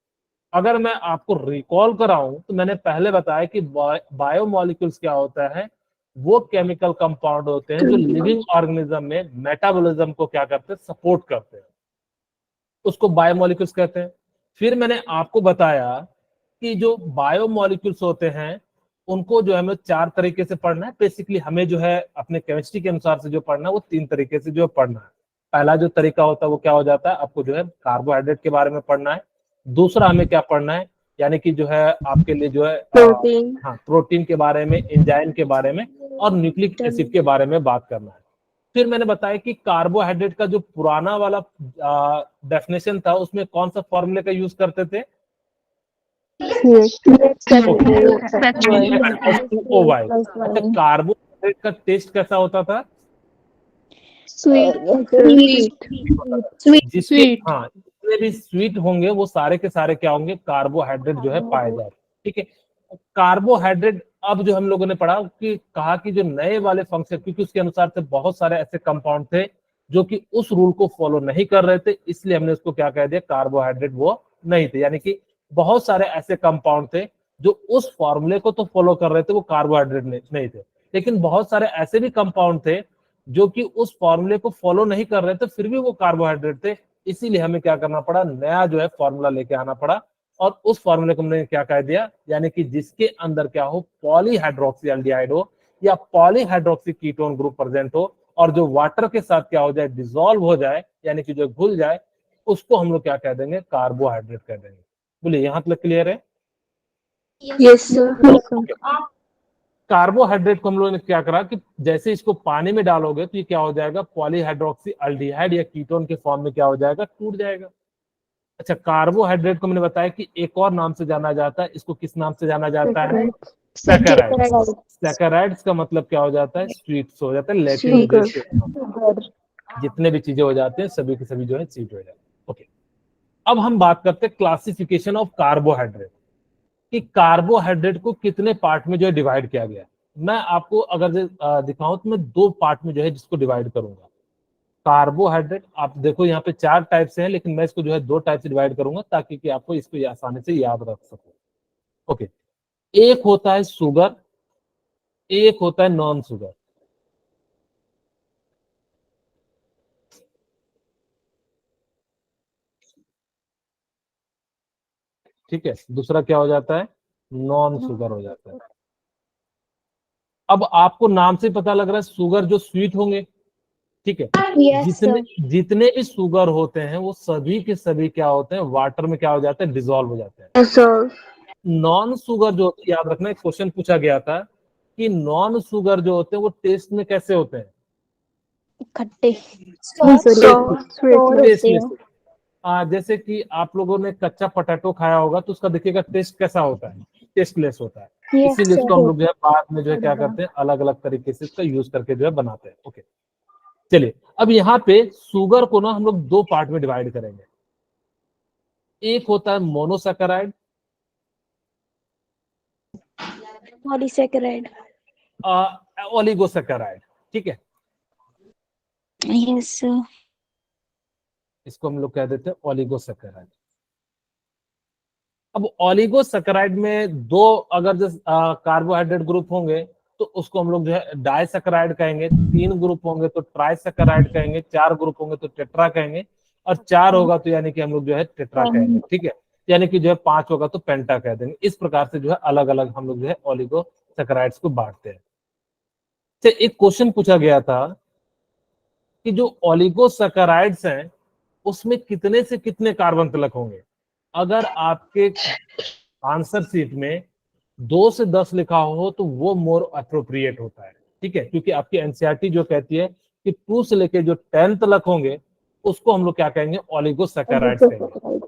S1: अगर मैं आपको रिकॉल कराऊं तो मैंने पहले बताया कि बायोमोलिक्यूल्स क्या होता है, वो केमिकल कंपाउंड होते हैं जो लिविंग ऑर्गेनिज्म में मेटाबॉलिज्म को क्या करते हैं, सपोर्ट करते हैं, उसको बायोमोलिक्यूल्स कहते हैं। फिर मैंने आपको बताया कि जो बायोमोलिक्यूल्स होते हैं उनको जो है हमें 4 तरीके से पढ़ना है। बेसिकली हमें जो है अपने केमिस्ट्री के अनुसार से जो पढ़ना है वो 3 तरीके से जो पढ़ना है। पहला जो तरीका होता है वो क्या हो जाता है, आपको जो है कार्बोहाइड्रेट के बारे में पढ़ना है। दूसरा हमें क्या पढ़ना है, यानी कि जो है आपके लिए जो है
S4: प्रोटीन।
S1: हाँ, प्रोटीन के बारे में, एंजाइम के बारे में और न्यूक्लिक एसिड के बारे में बात करना है। फिर मैंने बताया कि कार्बोहाइड्रेट का जो पुराना वाला डेफिनेशन था उसमें कौन सा फॉर्मूले का यूज करते थे, H2OY। अच्छा, कार्बोहाइड्रेट का टेस्ट कैसा होता था, जिसके हाँ जितने भी स्वीट होंगे वो सारे के सारे क्या होंगे, कार्बोहाइड्रेट जो है पाए जाते। ठीक है, कार्बोहाइड्रेट अब जो हम लोगों ने पढ़ा कि कहा कि जो नए वाले फंक्शन, क्योंकि उसके अनुसार से बहुत सारे ऐसे कंपाउंड थे जो कि उस रूल को फॉलो नहीं कर रहे थे, इसलिए हमने उसको क्या कह दिया, कार्बोहाइड्रेट वो नहीं थे। यानी कि बहुत सारे ऐसे कंपाउंड थे जो उस फॉर्मूले को तो फॉलो कर रहे थे, वो कार्बोहाइड्रेट नहीं थे। लेकिन बहुत सारे ऐसे भी कंपाउंड थे जो कि उस फॉर्मूले को फॉलो नहीं कर रहे थे, फिर भी वो कार्बोहाइड्रेट थे। इसीलिए हमें क्या करना पड़ा, नया जो है फॉर्मूला लेके आना पड़ा और उस फॉर्मूले को हमने क्या कह दिया, यानी कि जिसके अंदर क्या हो, पॉलीहाइड्रोक्सी एल्डिहाइड हो या पॉलीहाइड्रोक्सी कीटोन ग्रुप प्रेजेंट हो और जो वाटर के साथ क्या हो जाए, डिसॉल्व हो जाए, यानी कि जो घुल जाए, उसको हम लोग क्या कह देंगे, कार्बोहाइड्रेट कह देंगे। बोलिए, यहां तक क्लियर है?
S4: Yes sir.
S1: कार्बोहाइड्रेट को हम लोगों ने क्या करा कि जैसे इसको पानी में डालोगे तो ये क्या हो जाएगा, पॉलीहाइड्रोक्सी एल्डिहाइड या कीटोन के फॉर्म में क्या हो जाएगा, टूट जाएगा। अच्छा, कार्बोहाइड्रेट को मैंने बताया कि एक और नाम से जाना जाता है, इसको किस नाम से जाना जाता है, सैकराइड्स। सैकराइड्स का मतलब क्या हो जाता है, स्वीट्स हो जाता है, लैटिन से जितने भी चीजें हो जाते हैं सभी के सभी जो है स्वीट हो जाते हैं। ओके, अब हम बात करते हैं क्लासिफिकेशन ऑफ कार्बोहाइड्रेट, कि कार्बोहाइड्रेट को कितने पार्ट में जो है डिवाइड किया गया। मैं आपको अगर दिखाऊं तो मैं 2 पार्ट में जो है जिसको डिवाइड करूंगा। कार्बोहाइड्रेट आप देखो यहाँ पे 4 टाइप से है, लेकिन मैं इसको जो है 2 टाइप से डिवाइड करूंगा ताकि कि आपको इसको आसानी से याद रख सको। ओके, एक होता है शुगर, एक होता है नॉन शुगर। ठीक है, दूसरा क्या हो जाता है, नॉन शुगर हो जाता है। अब आपको नाम से पता लग रहा है शुगर जो स्वीट होंगे, ठीक है, जितने जितने भी शुगर होते हैं वो सभी के सभी क्या होते हैं, वाटर में क्या हो जाते हैं, डिसॉल्व हो जाते हैं।
S4: सर
S1: नॉन शुगर जो होते हैं, याद रखना, एक क्वेश्चन पूछा गया था कि नॉन शुगर जो होते हैं वो टेस्ट में कैसे होते हैं,
S2: खट्टे.
S1: जैसे कि आप लोगों ने कच्चा पोटैटो खाया होगा तो उसका देखिएगा टेस्ट कैसा होता है, टेस्टलेस होता है। इसीलिए इसको हम लोग जो है बाद में जो है क्या करते हैं, अलग अलग तरीके से इसका यूज करके जो है बनाते हैं। ओके, चलिए, अब यहाँ पे शुगर को ना हम लोग 2 पार्ट में डिवाइड करेंगे। एक होता है मोनोसैकेराइड,
S3: पॉलीसैकेराइड।
S1: ओलिगोसैकेराइड। ठीक है,
S2: Yes sir.
S1: इसको हम लोग कह देते हैं ओलिगोसैकेराइड। अब ओलिगोसैकेराइड में 2 अगर जो कार्बोहाइड्रेट ग्रुप होंगे तो उसको हम लोग जो है डाइसैकेराइड कहेंगे, 3 ग्रुप होंगे तो ट्राइसैकेराइड कहेंगे, 4 ग्रुप होंगे तो टेट्रा कहेंगे, और 4 होगा तो यानी कि हम लोग जो है टेट्रा कहेंगे। ठीक है, यानी कि जो है 5 होगा तो पेंटा कह देंगे। इस प्रकार से जो है अलग अलग हम लोग जो है ओलिगोसैकेराइड्स को बांटते हैं। तो एक क्वेश्चन पूछा गया था कि जो ओलिगोसैकेराइड्स हैं उसमें कितने से कितने कार्बन तलक होंगे। अगर आपके आंसर शीट में 2 से 10 लिखा हो तो वो मोर अप्रोप्रिएट होता है। ठीक है, क्योंकि आपकी एनसीईआरटी जो कहती है कि 2 से लेके जो 10 तक होंगे उसको हम लोग क्या कहेंगे, ओलिगोसैकेराइड्स कहेंगे।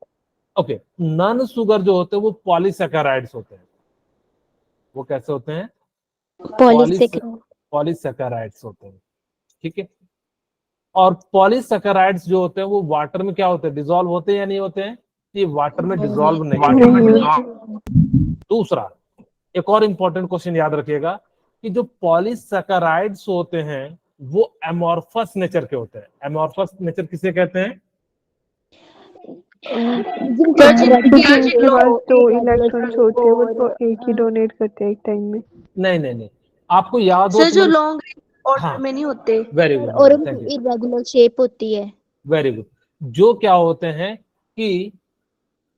S1: ओके, नॉन शुगर जो होते हैं वो पॉलीसैकेराइड्स होते हैं। वो कैसे होते हैं, पॉलीसैकेराइड्स होते हैं। ठीक है, और पॉलीसैकेराइड्स जो होते हैं वो वाटर में क्या होते हैं, डिसॉल्व होते हैं या नहीं होते हैं, ये वाटर में डिसॉल्व नहीं होते। दूसरा एक और इंपॉर्टेंट क्वेश्चन याद रखिएगा कि जो पॉलीसैकेराइड्स होते हैं वो एमॉर्फस नेचर के होते हैं। एमॉर्फस नेचर किसे कहते हैं,
S4: जिनके पास 2 इलेक्ट्रॉन्स होते हैं वो तो एक ही डोनेट करते हैं एक टाइम में।
S1: नहीं, आपको याद हो
S4: सर
S1: तो
S4: जो
S1: मैंने-
S4: लॉन्ग ऑर्डर
S1: हाँ,
S4: में नहीं होते।
S1: वेरी गुड,
S2: और
S1: थैंक यू,
S2: इरेगुलर शेप होती है।
S1: Very good. जो क्या होते हैं कि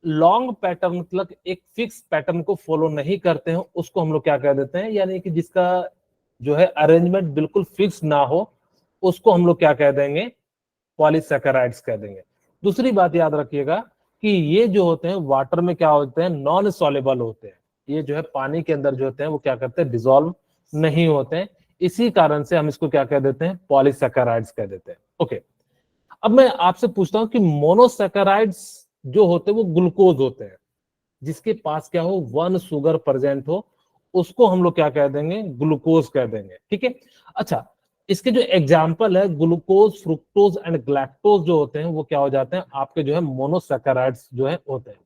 S1: लॉन्ग पैटर्न मतलब एक फिक्स पैटर्न को फॉलो नहीं करते हैं उसको हम लोग क्या कह देते हैं, यानी कि जिसका जो है अरेंजमेंट बिल्कुल फिक्स ना हो उसको हम लोग क्या कह देंगे, पॉलीसैकेराइड्स कह देंगे। दूसरी बात याद रखिएगा कि ये जो होते हैं वाटर में क्या होते हैं, नॉन सॉल्युबल होते हैं। ये जो है पानी के अंदर जो होते हैं वो क्या करते हैं, डिसॉल्व नहीं होते हैं। इसी कारण से हम इसको क्या कह देते हैं, पॉलीसैकेराइड्स कह देते हैं। ओके, अब मैं आपसे पूछता हूं कि मोनोसैकेराइड्स जो होते हैं वो ग्लूकोज होते हैं, जिसके पास क्या हो, 1 शुगर प्रेजेंट हो, उसको हम लोग क्या कह देंगे, ग्लूकोज कह देंगे। ठीक है, अच्छा, इसके जो एग्जाम्पल है ग्लूकोज, फ्रुक्टोज एंड ग्लैक्टोज जो होते हैं वो क्या हो जाते हैं, आपके जो है मोनोसैकेराइड्स जो है होते हैं।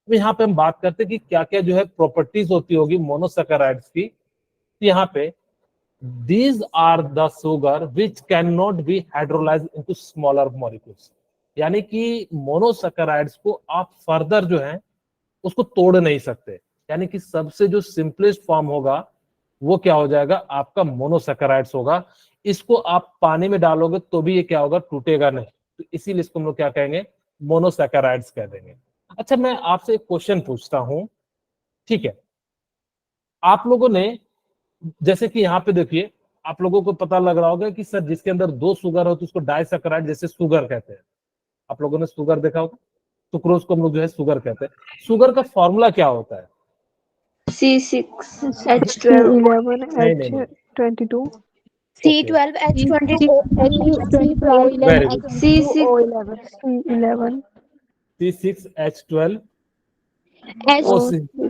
S1: तो यहाँ पे हम बात करते हैं कि क्या क्या जो है प्रॉपर्टीज होती होगी मोनोसैकेराइड्स की। यहाँ पे these are the sugar which cannot be hydrolyzed into smaller molecules, यानी कि मोनोसैकेराइड्स को आप फर्दर जो है उसको तोड़ नहीं सकते, यानी कि सबसे जो सिंपलेस्ट फॉर्म होगा वो क्या हो जाएगा, आपका मोनोसैकेराइड्स होगा। इसको आप पानी में डालोगे तो भी ये क्या होगा, टूटेगा नहीं, तो इसीलिए इसको हम लोग क्या कहेंगे, मोनोसैकेराइड्स कह देंगे। अच्छा, मैं आपसे एक क्वेश्चन पूछता हूं, ठीक है, आप लोगों ने जैसे कि यहाँ पे देखिए, आप लोगों को पता लग रहा होगा कि सर जिसके अंदर 2 शुगर हो तो उसको डाइसैकेराइड जैसे शुगर कहते हैं। आप लोगों ने शुगर देखा होगा, सुक्रोज को हम लोग जो है शुगर कहते हैं। शुगर का फॉर्मूला क्या होता है,
S4: C6H12
S1: नहीं,
S4: H22
S3: C12H20O
S1: very good,
S4: C6 C11
S1: C6H12
S3: H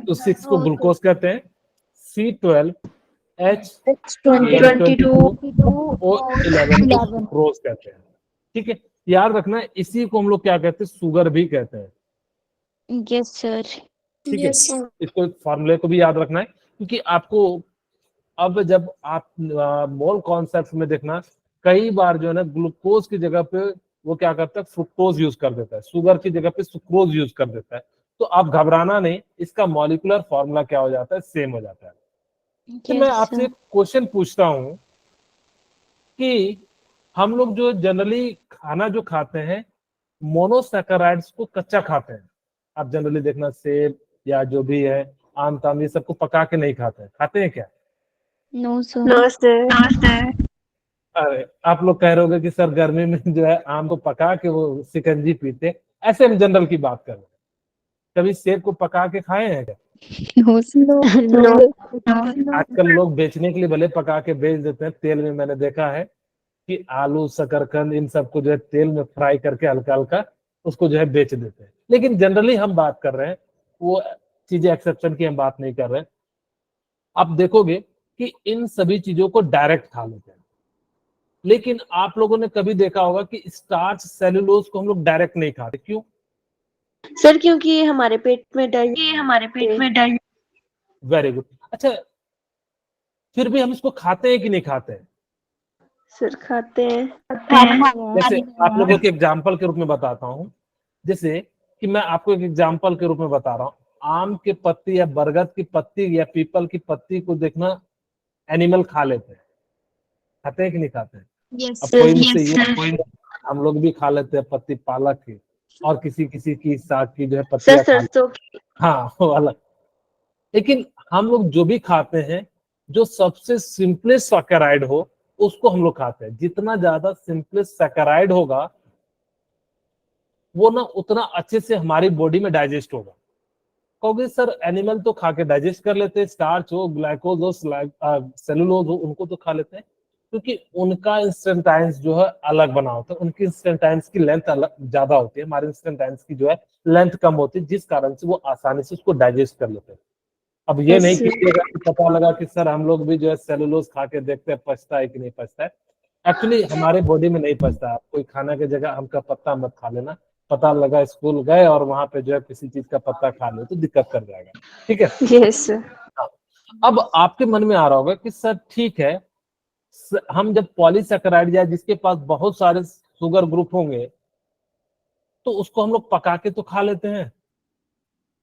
S1: तो 6 को ग्लूकोज कहते हैं, C12H
S3: H22
S1: O11 को सुक्रोज कहते हैं। ठीक है, याद रखना इसी को हम लोग क्या कहते हैं, शुगर भी कहते हैं।
S2: Yes sir.
S1: ठीक है, इसको फॉर्मूले को भी याद रखना है, क्योंकि आपको अब जब आप मोल कॉन्सेप्ट में देखना, कई बार जो है ना ग्लूकोज की जगह पे वो क्या करता है, फ्रुक्टोज यूज कर देता है, शुगर की जगह पे सुक्रोज यूज कर देता है। तो आप घबराना नहीं, इसका मॉलिक्यूलर फॉर्मूला क्या हो जाता है, सेम हो जाता है। तो मैं आपसे एक क्वेश्चन पूछता हूं कि हम लोग जो जनरली खाना जो खाते हैं मोनोसैकेराइड्स को कच्चा खाते हैं। आप जनरली देखना सेब या जो भी है, आम ताम, ये सबको पका के नहीं खाते हैं, खाते हैं क्या?
S2: No sir.
S4: नमस्ते।
S1: अरे आप लोग कह रहे होगे कि सर गर्मी में जो है आम को पका के वो शिकंजी पीते, ऐसे हम जनरल की बात कर रहे हैं। कभी सेब को पका के खाए हैं क्या?
S2: No sir.
S1: आजकल लोग बेचने के लिए भले पका के बेच देते हैं तेल में, मैंने देखा है कि आलू, शकरकंद, इन सबको जो है तेल में फ्राई करके हल्का हल्का उसको जो है बेच देते हैं। लेकिन जनरली हम बात कर रहे हैं, वो चीजें एक्सेप्शन की हम बात नहीं कर रहे हैं। आप देखोगे कि इन सभी चीजों को डायरेक्ट खा लेते हैं, लेकिन आप लोगों ने कभी देखा होगा कि स्टार्च, सेलुलोज को हम लोग डायरेक्ट नहीं खाते, क्यों?
S4: सर क्योंकि ये हमारे पेट में डाइजेस्ट।
S1: Very good. अच्छा, फिर भी हम इसको खाते हैं कि नहीं खाते हैं?
S4: सर खाते हैं।
S1: जैसे आप लोगों के एग्जाम्पल के रूप में बताता हूँ, जैसे कि मैं आपको एक एग्जाम्पल के रूप में बता रहा हूँ, आम के पत्ती या बरगद की पत्ती या पीपल की पत्ती को देखना एनिमल खा लेते हैं, खाते हैं कि नहीं खाते हैं?
S2: यस
S1: अब
S2: सर।
S1: कोई मुझसे ये, हम लोग भी खा लेते हैं पत्ती पालक की, और किसी किसी की साग की जो है
S4: सर
S1: पत्तियां खा लेते
S4: सरसों
S1: हैं। हाँ, वो अलग। लेकिन हम लोग जो भी खाते हैं, जो सबसे सिंपलेस्ट सैकेराइड हो उसको हम लोग खाते हैं। जितना ज्यादा सिंपलेस्ट सैकेराइड होगा वो ना उतना अच्छे से हमारी बॉडी में डाइजेस्ट होगा। कहोगे सर एनिमल तो खा के डाइजेस्ट कर लेते हैं, स्टार्च हो, ग्लाइकोज हो, सेलुलोज हो, उनको तो खा लेते हैं, क्योंकि उनका इंस्टेंटाइन्स जो है अलग बना होता है, उनकी इंस्टेंटाइन्स की लेंथ अलग ज्यादा होती है, हमारे इंस्टेंटाइन्स की जो है लेंथ कम होती है, जिस कारण से वो आसानी से उसको डाइजेस्ट कर लेते हैं। अब ये नहीं कीजिएगा कि पता लगा कि सर हम लोग भी जो है सेलुलोज खा के देखते हैं पचता है कि नहीं पचता है। एक्चुअली हमारे बॉडी में नहीं पचता। आप कोई खाना की जगह आम का पत्ता मत खा लेना, पता लगा स्कूल गए और वहां पे जो है किसी चीज का पत्ता खा लो तो दिक्कत कर जाएगा, ठीक है।
S4: Yes sir.
S1: हाँ। अब आपके मन में आ रहा होगा कि सर ठीक है, हम जब पॉलीसैकेराइड या जिसके पास बहुत सारे शुगर ग्रुप होंगे तो उसको हम लोग पका के तो खा लेते हैं,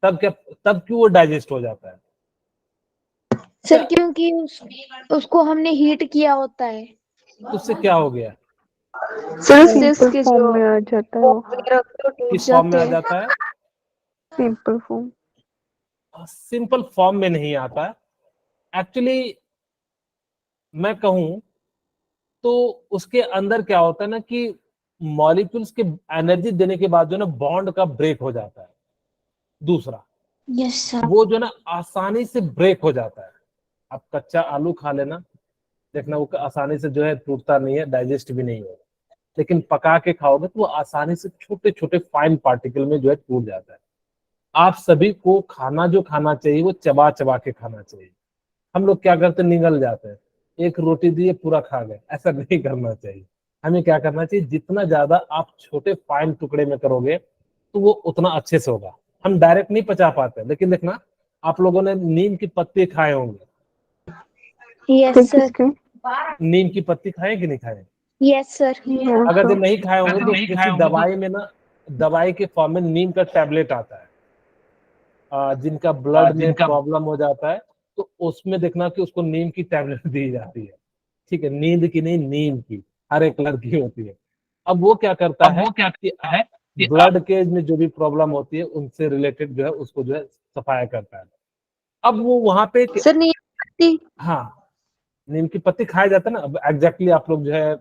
S1: तब क्या, तब क्यों वो डाइजेस्ट हो जाता है?
S3: सर क्योंकि उसको हमने हीट किया होता है।
S1: तो उससे क्या हो गया?
S4: सर सिंपल फॉर्म में आ जाता है वो।
S1: किस फॉर्म में आ जाता है?
S4: Simple form.
S1: सिंपल फॉर्म में नहीं आता है। एक्चुअली मैं कहूं तो उसके अंदर क्या होता है ना कि मॉलिक्यूल्स के एनर्जी देने के बाद जो ना बॉन्ड का ब्रेक हो जाता है। दूसरा,
S3: यस सर।
S1: वो जो ना आसानी से ब्रेक हो जाता है। आप कच्चा आलू खा लेना, देखना वो आसानी से जो है टूटता नहीं है, डाइजेस्ट भी नहीं होगा। लेकिन पका के खाओगे तो वो आसानी से छोटे छोटे फाइन पार्टिकल में जो है टूट जाता है। आप सभी को खाना जो खाना चाहिए वो चबा चबा के खाना चाहिए। हम लोग क्या करते हैं, निगल जाते हैं, एक रोटी दिए पूरा खा गए, ऐसा नहीं करना चाहिए। हमें क्या करना चाहिए, जितना ज्यादा आप छोटे फाइन टुकड़े में करोगे तो वो उतना अच्छे से होगा। हम डायरेक्ट नहीं पचा पाते, लेकिन देखना आप लोगों ने नीम की पत्ती खाए होंगे।
S3: Yes sir.
S1: नीम की पत्ती खाए कि नहीं खाए?
S3: Yes sir.
S1: अगर जो नहीं खाए होंगे तो किसी दवाई में ना, दवाई के फॉर्म में नीम का टैबलेट आता है। जिनका ब्लड में प्रॉब्लम हो जाता है तो उसमें देखना कि उसको नीम की टैबलेट दी जाती है, ठीक है, नींद की नहीं, नीम की, हरे कलर की होती है। अब वो क्या करता है कि ब्लड के में जो भी प्रॉब्लम होती है उनसे रिलेटेड जो है उसको जो है सफाया करता है। अब वो वहां पे
S3: सर नीम पत्ती।
S1: हाँ, नीम की पत्ती खाया जाता है ना। अब एग्जैक्टली आप लोग जो है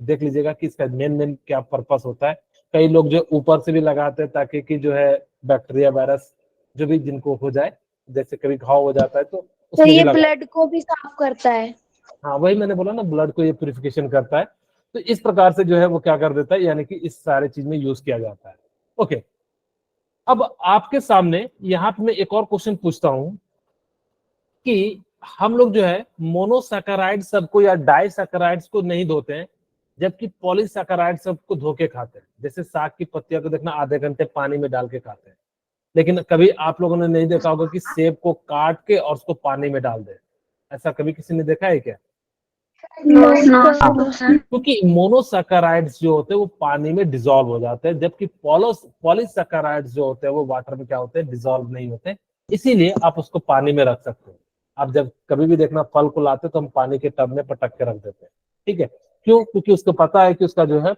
S1: देख लीजिएगा कि इसका मेन मेन क्या पर्पस होता है। कई लोग जो ऊपर से भी लगाते हैं ताकि कि जो है बैक्टीरिया वायरस जो भी जिनको हो जाए, जैसे कभी घाव हो जाता है तो
S3: तो
S1: उसमें भी
S3: ये
S1: लगा।
S3: ब्लड को भी साफ करता है।
S1: हाँ वही मैंने बोला ना, ब्लड को ये प्यूरिफिकेशन करता है। तो इस प्रकार से जो है वो क्या कर देता है, यानी कि इस सारे चीज में यूज किया जाता है। ओके, अब आपके सामने यहाँ पे मैं एक और क्वेश्चन पूछता हूँ कि हम लोग जो है मोनोसैकेराइड सबको या डाइसैकेराइड्स को नहीं धोते हैं, जबकि पॉलीसैकेराइड सबको धो के खाते हैं। जैसे साग की पत्तियां को देखना आधे घंटे पानी में डाल के खाते हैं, लेकिन कभी आप लोगों ने नहीं देखा होगा कि सेब को काट के और उसको पानी में डाल दे। ऐसा कभी किसी ने देखा है क्या? क्योंकि मोनोसैकेराइड्स जो होते हैं वो पानी में डिसॉल्व हो जाते हैं, जबकि पॉलीसैकेराइड्स जो होते हैं वो वाटर में क्या होते हैं, डिसॉल्व नहीं होते। इसीलिए आप उसको पानी में रख सकते हो। आप जब कभी भी देखना फल को लाते तो हम पानी के टब में पटक के रख देते हैं, ठीक है। क्यों? क्योंकि उसको पता है कि उसका जो है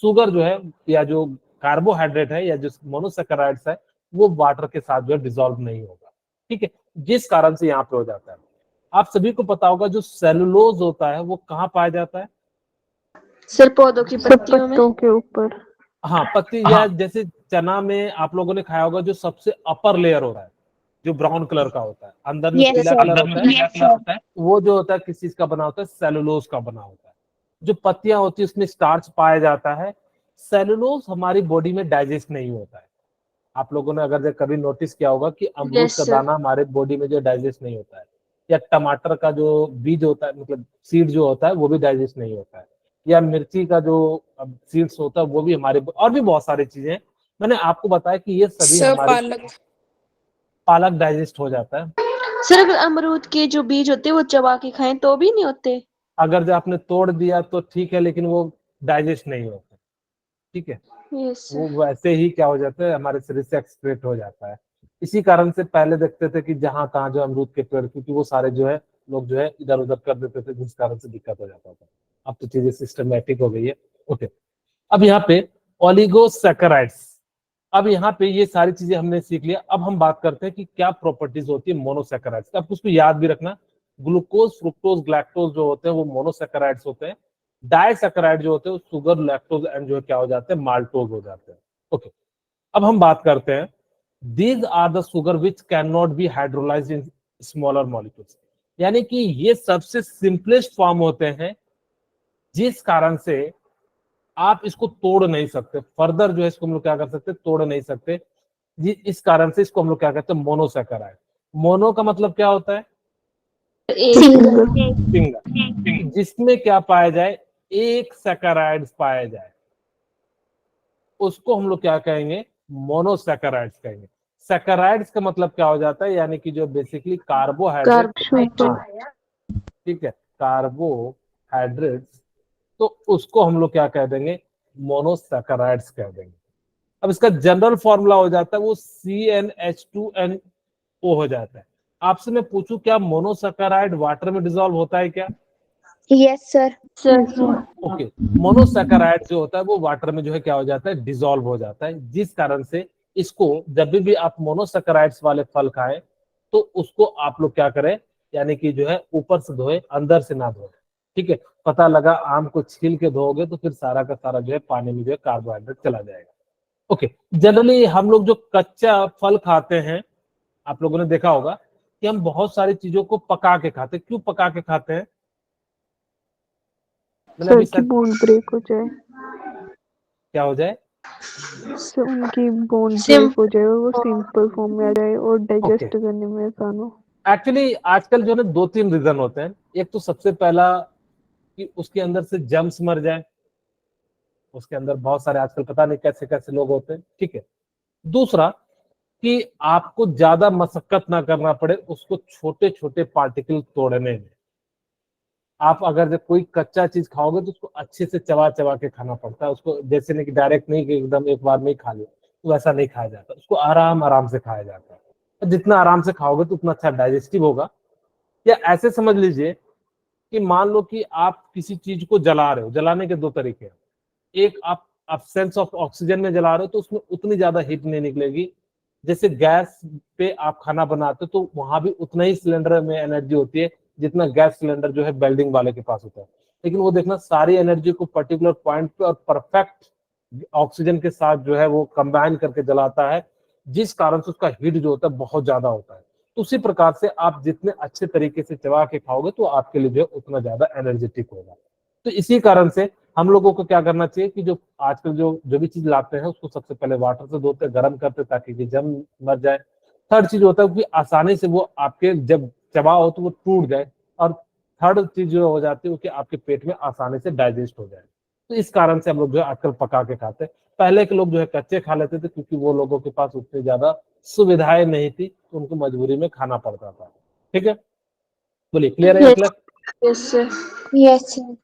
S1: शुगर जो है या जो कार्बोहाइड्रेट है या जो मोनोसैकेराइड्स है वो वाटर के साथ जो है डिसॉल्व नहीं होगा, ठीक है, जिस कारण से यहाँ पे हो जाता है। आप सभी को पता होगा जो सेलुलोज होता है वो कहाँ पाया जाता है?
S3: सर पौधों की पत्तियों में।
S4: पत्तों के ऊपर।
S1: हाँ, पत्ती, या जैसे चना में आप लोगों ने खाया होगा जो सबसे अपर लेयर हो रहा है, जो ब्राउन कलर का होता है, अंदर में
S3: Yes,
S1: पीला
S3: sir.
S1: कलर होता है, वो जो होता है किस चीज का बना होता है, सेलुलोज का बना होता है। जो पत्तियां होती है उसमें स्टार्च पाया जाता है। सेलुलोज हमारी बॉडी में डाइजेस्ट नहीं होता है। आप लोगों ने अगर कभी नोटिस किया होगा कि अमरूद
S3: Yes,
S1: का
S3: sir.
S1: दाना हमारे बॉडी में जो डाइजेस्ट नहीं होता है, या टमाटर का जो बीज होता है, मतलब सीड जो होता है वो भी डाइजेस्ट नहीं होता है, या मिर्ची का जो सीड्स होता है वो भी हमारे, और भी बहुत सारी चीजें मैंने आपको बताया कि ये सभी हमारे, पालक डाइजेस्ट हो जाता है।
S3: सर अगर अमरूद के जो बीज होते हैं वो चबा के खाएं तो भी नहीं होते?
S1: अगर जो आपने तोड़ दिया तो ठीक है, लेकिन वो डाइजेस्ट नहीं होता, ठीक है।
S3: Yes, sir.
S1: वो वैसे ही क्या हो जाता है, हमारे शरीर से एक्सक्रीट हो जाता है। इसी कारण से पहले देखते थे कि जहां तहाँ जो अमरूद के पेड़, क्योंकि वो सारे जो है लोग जो है इधर उधर कर देते थे, जिस कारण से दिक्कत हो जाता था। अब तो चीजें सिस्टमेटिक हो गई है। ओके, अब यहाँ पे ओलिगोसैकेराइड्स, अब यहाँ पे ये सारी चीजें हमने सीख लिया। अब हम बात करते हैं कि क्या प्रॉपर्टीज होती है मोनोसैकेराइड्स। अब उसको याद भी रखना, ग्लूकोज, फ्रुक्टोज, ग्लैक्टोज जो होते हैं वो मोनोसैकेराइड्स होते हैं। डाइसैकेराइड जो होते हैं वो शुगर, लैक्टोज एंड जो क्या हो जाते हैं, माल्टोज हो जाते हैं। ओके, अब हम बात करते हैं These are the sugar which cannot be hydrolyzed in smaller molecules. यानी कि ये सबसे सिंपलेस्ट फॉर्म होते हैं जिस कारण से आप इसको तोड़ नहीं सकते, फर्दर जो है इसको हम लोग क्या कर सकते, तोड़ नहीं सकते। इस कारण से इसको हम लोग क्या कहते हैं, मोनोसैकेराइड। मोनो का मतलब क्या होता है, सिंगल, जिसमें क्या पाया जाए, एक सैकेराइड पाया जाए, उसको हम लोग क्या कहेंगे, मोनोसैकेराइड्स कहेंगे। सैकेराइड्स का मतलब क्या हो जाता है, यानी कि जो बेसिकली कार्बोहाइड्रेट, ठीक है, कार्बोहाइड्रेट्स, तो उसको हम लोग क्या कह देंगे, मोनोसैकेराइड्स कह देंगे। अब इसका जनरल फॉर्मूला हो जाता है वो CnH2nO हो जाता है। आपसे मैं पूछूं, क्या मोनोसैकेराइड वाटर में डिसॉल्व होता है क्या?
S3: Yes sir.
S1: ओके, मोनोसैकेराइड जो होता है वो वाटर में जो है क्या हो जाता है, डिसॉल्व हो जाता है, जिस कारण से इसको जब भी आप मोनोसैकेराइड्स वाले फल खाएं तो उसको आप लोग क्या करें, यानी कि जो है ऊपर से धोए, अंदर से ना धोए। ठीक है, पता लगा आम को छील के धोओगे तो फिर सारा का सारा जो है पानी में जो है कार्बोहाइड्रेट चला जाएगा। ओके, जनरली हम लोग जो कच्चा फल खाते हैं, आप लोगों ने देखा होगा कि हम बहुत सारी चीजों को पका के खाते हैं। क्यों पका के खाते हैं? मैंने अभी
S4: सर की बोन ब्रेक हो जाए,
S1: क्या हो जाए,
S4: सर उनकी बोन ब्रेक हो जाए और वो सिंपल फॉर्म में आ जाए और डाइजेस्ट करने में आसान हो।
S1: एक्चुअली आजकल जो है ना 2-3 रीजन होते हैं। एक तो सबसे पहला कि उसके अंदर से जर्म्स मर जाए, उसके अंदर बहुत सारे आजकल पता नहीं कैसे कैसे लोग होते हैं। ठीक है, दूसरा कि आपको ज्यादा मशक्कत ना करना पड़े उसको छोटे छोटे पार्टिकल तोड़ने में। आप अगर जब कोई कच्चा चीज खाओगे तो उसको अच्छे से चबा चबा के खाना पड़ता है उसको, जैसे नहीं कि डायरेक्ट नहीं कि एकदम एक बार में ही खा लो, तो वैसा नहीं खाया जाता, उसको आराम आराम से खाया जाता है। जितना आराम से खाओगे तो उतना अच्छा डाइजेस्टिव होगा। या ऐसे समझ लीजिए कि मान लो कि आप किसी चीज को जला रहे हो, जलाने के 2 तरीके हैं। एक, आप अब्सेंस ऑफ ऑक्सीजन में जला रहे हो तो उसमें उतनी ज्यादा हीट नहीं निकलेगी। जैसे गैस पे आप खाना बनाते हो तो वहां भी उतना ही सिलेंडर में एनर्जी होती है जितना गैस सिलेंडर जो है वेल्डिंग वाले के पास होता है। लेकिन वो देखना सारी एनर्जी को पर्टिकुलर पॉइंट पे और परफेक्ट ऑक्सीजन के साथ जो है वो कंबाइन करके जलाता है, जिस कारण से उसका हीट जो होता है बहुत ज्यादा होता है। तो उसी प्रकार से आप जितने अच्छे तरीके से चबा के खाओगे तो आपके लिए जो है उतना ज्यादा एनर्जेटिक होगा। तो इसी कारण से हम लोगों को क्या करना चाहिए कि जो आजकल जो भी चीज लाते हैं उसको सबसे पहले वाटर से धोते, गर्म करते ताकि ये जम मर जाए। थर्ड चीज होता है कि आसानी से वो आपके जब चबाओ तो वो टूट जाए। और थर्ड चीज जो हो जाती है कि आपके पेट में आसानी से डाइजेस्ट हो जाए। तो इस कारण से हम लोग जो है आजकल पका के खाते हैं। पहले के लोग जो है कच्चे खा लेते थे क्योंकि वो लोगों के पास उतनी ज्यादा सुविधाएं नहीं थी, तो उनको मजबूरी में खाना पड़ता था। ठीक है, बोलिए, क्लियर है मतलब?
S3: Yes sir. Yes sir.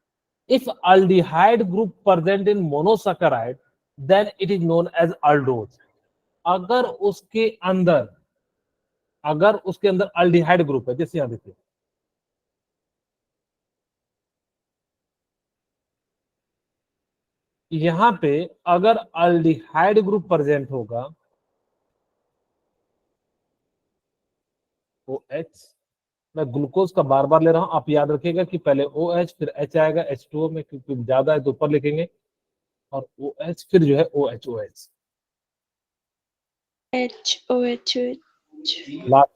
S1: If aldehyde group present in monosaccharide, then it is known as aldose. अगर उसके अंदर अल्डिहाइड ग्रुप है, जैसे यहां देखिए, यहां पे अगर अल्डिहाइड ग्रुप प्रेजेंट होगा, OH, मैं ग्लूकोज का बार बार ले रहा हूं, आप याद रखिएगा कि पहले OH फिर H आएगा, H2O में क्योंकि ज्यादा है तो ऊपर लिखेंगे, और OH फिर जो है OH last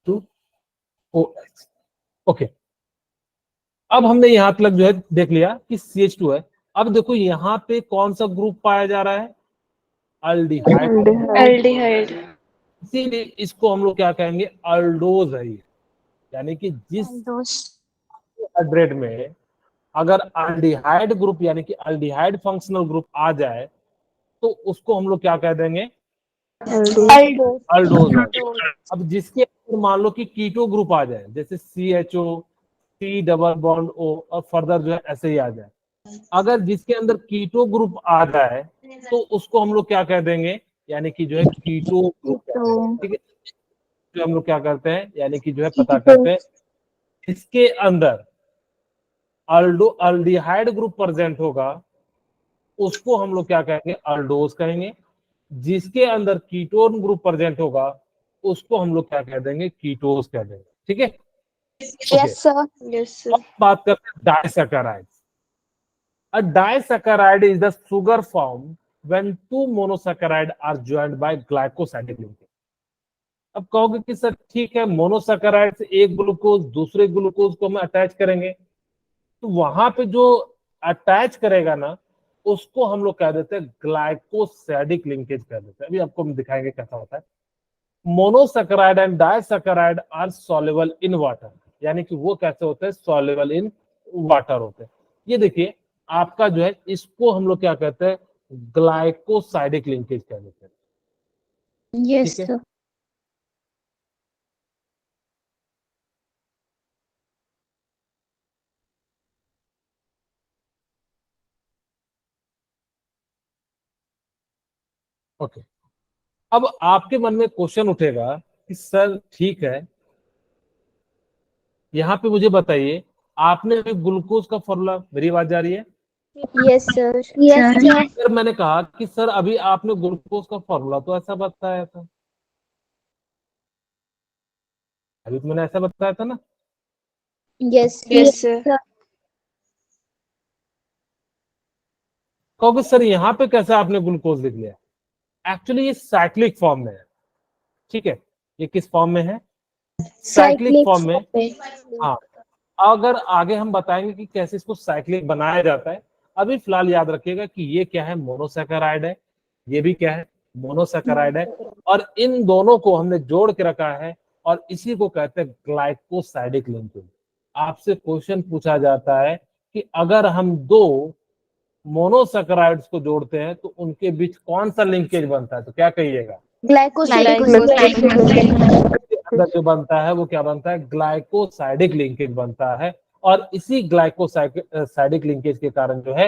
S1: two OH। Okay, अब हमने यहां तक जो है देख लिया कि CH2 है। अब देखो यहाँ पे कौन सा ग्रुप पाया जा रहा है, अल्डिहाइड। इसीलिए इसको हम लोग क्या कहेंगे, अल्डोज है ये। यानी कि जिस हाइड्रेट में अगर अल्डिहाइड ग्रुप यानी कि अल्डिहाइड फंक्शनल ग्रुप आ जाए तो उसको हम लोग क्या कह देंगे, अल्डोज। अब जिसके अंदर मान लो कि कीटो ग्रुप आ जाए, जैसे CHO, C double bond O और फर्दर जो है ऐसे ही आ जाए, अगर जिसके अंदर कीटो ग्रुप आ जाए तो उसको हम लोग क्या कह देंगे, यानी कि जो है कीटो ग्रुप कह देंगे। ठीक है, जो हम लोग क्या करते हैं, यानी कि जो है पता करते हैं इसके अंदर अल्डिहाइड ग्रुप प्रेजेंट होगा उसको हम लोग क्या कहेंगे, अल्डोज कहेंगे। जिसके अंदर कीटोन ग्रुप प्रेजेंट होगा उसको हम लोग क्या कह देंगे, कीटोज कह देंगे। ठीक है,
S3: यस सर। Yes sir.
S1: अब बात करते हैं disaccharide. A disaccharide is the sugar form when two monosaccharide are joined by glycosidic linkage। अब कहोगे कि सर ठीक है, मोनोसैकेराइड से एक ग्लूकोज दूसरे ग्लूकोज को हम अटैच करेंगे, तो वहां पे जो अटैच करेगा ना, उसको हम लोग कह देते हैं ग्लाइकोसाइडिक लिंकेज कह देते हैं। अभी आपको हम दिखाएंगे कैसा होता है। Monosaccharide and disaccharide are soluble in water, यानी कि वो कैसे होते हैं, सॉल्युबल इन वाटर होते हैं। ये देखिए आपका जो है, इसको हम लोग क्या कहते हैं, ग्लाइकोसाइडिक लिंकेज कह देते हैं।
S3: यस
S1: ठीक है,
S3: सर।
S1: ओके। अब आपके मन में क्वेश्चन उठेगा कि सर ठीक है, यहाँ पे मुझे बताइए, आपने अभी ग्लूकोज का फॉर्मूला, मेरी आवाज जा रही है?
S3: Yes sir. Yes sir.
S1: Sir मैंने कहा कि सर अभी आपने ग्लूकोज का फॉर्मूला तो ऐसा बताया था, अभी तो मैंने ऐसा बताया था ना।
S3: Yes yes sir.
S1: कहोगे सर यहाँ पे कैसे आपने ग्लूकोज लिख लिया? एक्चुअली ये साइक्लिक फॉर्म में है। ठीक है, ये किस फॉर्म में है? साइक्लिक फॉर्म में। हाँ, अगर आगे हम बताएंगे कि कैसे इसको साइक्लिक बनाया जाता है। अभी फिलहाल याद रखिएगा कि ये क्या है, मोनोसैकेराइड है, ये भी क्या है, मोनोसैकेराइड है, और इन दोनों को हमने जोड़ के रखा है और इसी को कहते हैं ग्लाइकोसाइडिक लिंकेज। आपसे क्वेश्चन पूछा जाता है कि अगर हम दो मोनोसैकेराइड्स को जोड़ते हैं तो उनके बीच कौन सा लिंकेज बनता है, तो क्या कहिएगा?
S3: ग्लाइकोसाइडिक।
S1: अंदर जो बनता है वो क्या बनता है, ग्लाइकोसाइडिक लिंकेज बनता है। और इसी ग्लाइकोसाइडिक लिंकेज के कारण जो है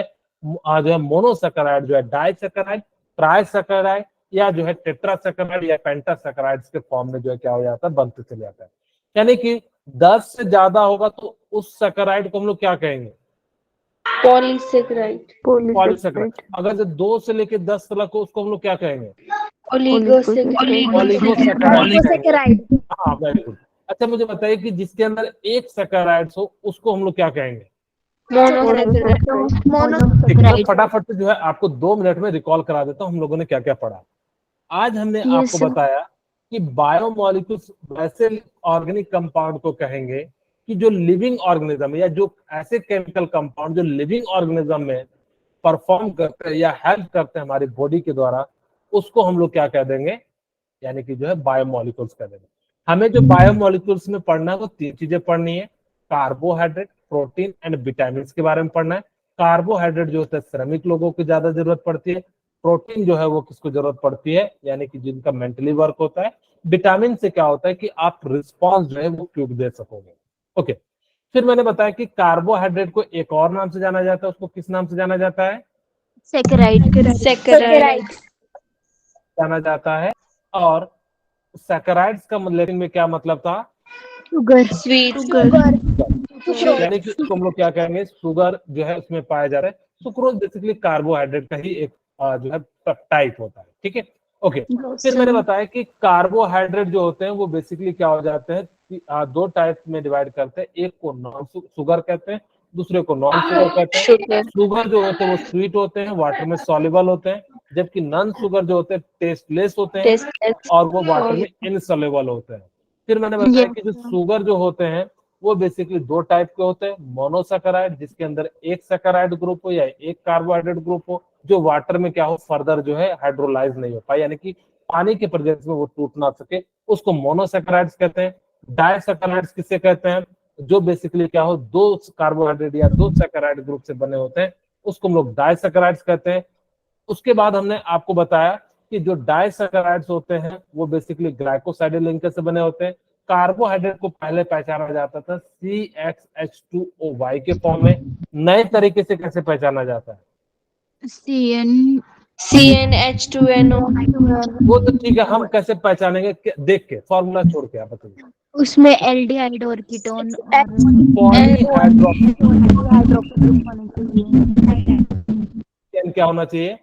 S1: मोनोसैकेराइड जो है डाइसैकेराइड, ट्राइसैकेराइड या जो है टेट्रासैकेराइड या पेंटासैकेराइड्स के फॉर्म में जो है क्या हो जाता है, बनते चले जाता है। यानी कि 10 से ज्यादा होगा तो उस सैकेराइड को हम लोग क्या कहेंगे,
S3: पॉलीसैकेराइड।
S1: पॉलीसैकेराइड। अगर जो 2 से लेके 10 तक हो उसको हम लोग क्या कहेंगे,
S3: ओलिगोसैकेराइड।
S1: ओलिगोसैकेराइड। हाँ वेरी गुड। अच्छा मुझे बताइए कि जिसके अंदर एक सैकेराइड हो उसको हम लोग क्या कहेंगे? ठीक है, मैं फटाफट से जो है आपको 2 मिनट में रिकॉल करा देता हूँ हम लोगों ने क्या क्या पढ़ा। आज हमने आपको बताया कि बायोमोलिक्यूल्स वैसे ऑर्गेनिक कंपाउंड को कहेंगे कि जो लिविंग ऑर्गेनिज्म या जो ऐसे केमिकल कंपाउंड जो लिविंग ऑर्गेनिज्म में परफॉर्म करते हैं या हेल्प करते हैं हमारी बॉडी के द्वारा, उसको हम लोग क्या कह देंगे, यानी कि जो है बायोमोलिक्यूल्स कह देंगे। हमें जो बायोमोलिक्यूल्स में पढ़ना है वो 3 चीजें पढ़नी है, कार्बोहाइड्रेट, प्रोटीन एंड विटामिन के बारे में पढ़ना है। कार्बोहाइड्रेट जो होता है श्रमिक लोगों को ज्यादा जरूरत पड़ती है, प्रोटीन जो है वो किसको जरूरत पड़ती है, यानी कि जिनका मेंटली वर्क होता है। विटामिन से क्या होता है कि आप रिस्पॉन्स जो है वो क्विक दे सकोगे। ओके, फिर मैंने बताया कि कार्बोहाइड्रेट को एक और नाम से जाना जाता है, उसको किस नाम से जाना जाता है,
S3: सैकेराइड
S1: जाना जाता है। और सैकेराइड्स का लैटिन में क्या मतलब था,
S3: स्वीट।
S1: यानी कि उसको हम लोग क्या कहेंगे, शुगर जो है उसमें पाया जा रहा है। सुक्रोज बेसिकली कार्बोहाइड्रेट का ही एक जो है टाइप होता है। ठीक है, ओके। फिर मैंने बताया कि कार्बोहाइड्रेट जो होते हैं वो बेसिकली क्या हो जाते हैं, 2 टाइप में डिवाइड करते हैं। एक को नॉन शुगर कहते हैं, दूसरे को नॉन शुगर कहते हैं। शुगर जो होते हैं वो स्वीट होते हैं, वाटर में सॉल्युबल होते हैं, जबकि नॉन शुगर जो होते हैं टेस्टलेस होते हैं और वो वाटर में इनसॉल्युबल होते हैं। फिर मैंने बताया कि जो शुगर जो होते हैं वो बेसिकली 2 टाइप के होते हैं, मोनोसैकेराइड जिसके अंदर एक सैकेराइड ग्रुप हो या एक कार्बोहाइड्रेट ग्रुप हो, जो वाटर में क्या हो फर्दर जो है हाइड्रोलाइज नहीं हो पाए, यानी कि पानी के प्रेजेंस में वो टूट ना सके, उसको मोनोसैकेराइड्स कहते हैं। डाइसैकेराइड्स किसे कहते हैं, जो बेसिकली क्या हो 2 कार्बोहाइड्रेट या 2 सैकेराइड ग्रुप से बने होते हैं, उसको हम लोग डाइसैकेराइड्स कहते हैं। उसके बाद हमने आपको बताया कि जो डाइसैकेराइड्स होते हैं वो बेसिकली ग्लाइकोसाइडिक लिंकेज से बने होते हैं। कार्बोहाइड्रेट को पहले पहचाना जाता था CXH2OY के फॉर्म में, नए तरीके से कैसे पहचाना जाता है,
S3: CnH2NO।
S1: वो तो ठीक है, हम कैसे पहचानेंगे, देख के फॉर्मूला छोड़ के आप बताइए।
S5: उसमें एल्डिहाइड और कीटोन
S1: पॉलीहाइड्रोक्सी क्या होना चाहिए,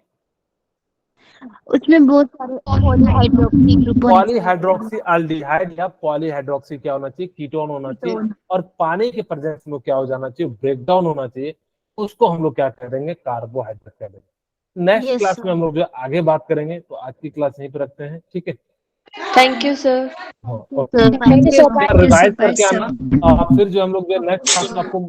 S5: उसमें बहुत सारे पॉलीहाइड्रोक्सी ग्रुप
S1: पॉलीहाइड्रोक्सी अल्डिहाइड या पॉलीहाइड्रोक्सी क्या होना चाहिए, कीटोन होना चाहिए, और पानी के प्रेजेंस में क्या हो जाना चाहिए, ब्रेकडाउन होना चाहिए, उसको हम लोग क्या कह देंगे, कार्बोहाइड्रेट कह देंगे। Next
S5: Yes,
S1: class
S5: sir.
S1: में हम लोग जो है आगे बात करेंगे। तो आज की क्लास यहीं पे रखते हैं, ठीक है।
S6: Thank you sir.
S1: हाँ,
S5: Sir,
S3: Thank you so much.
S1: Revise
S2: Bye,
S1: करके
S2: sir.
S1: आना, और फिर जो हम लोग जो नेक्स्ट क्लास में आपको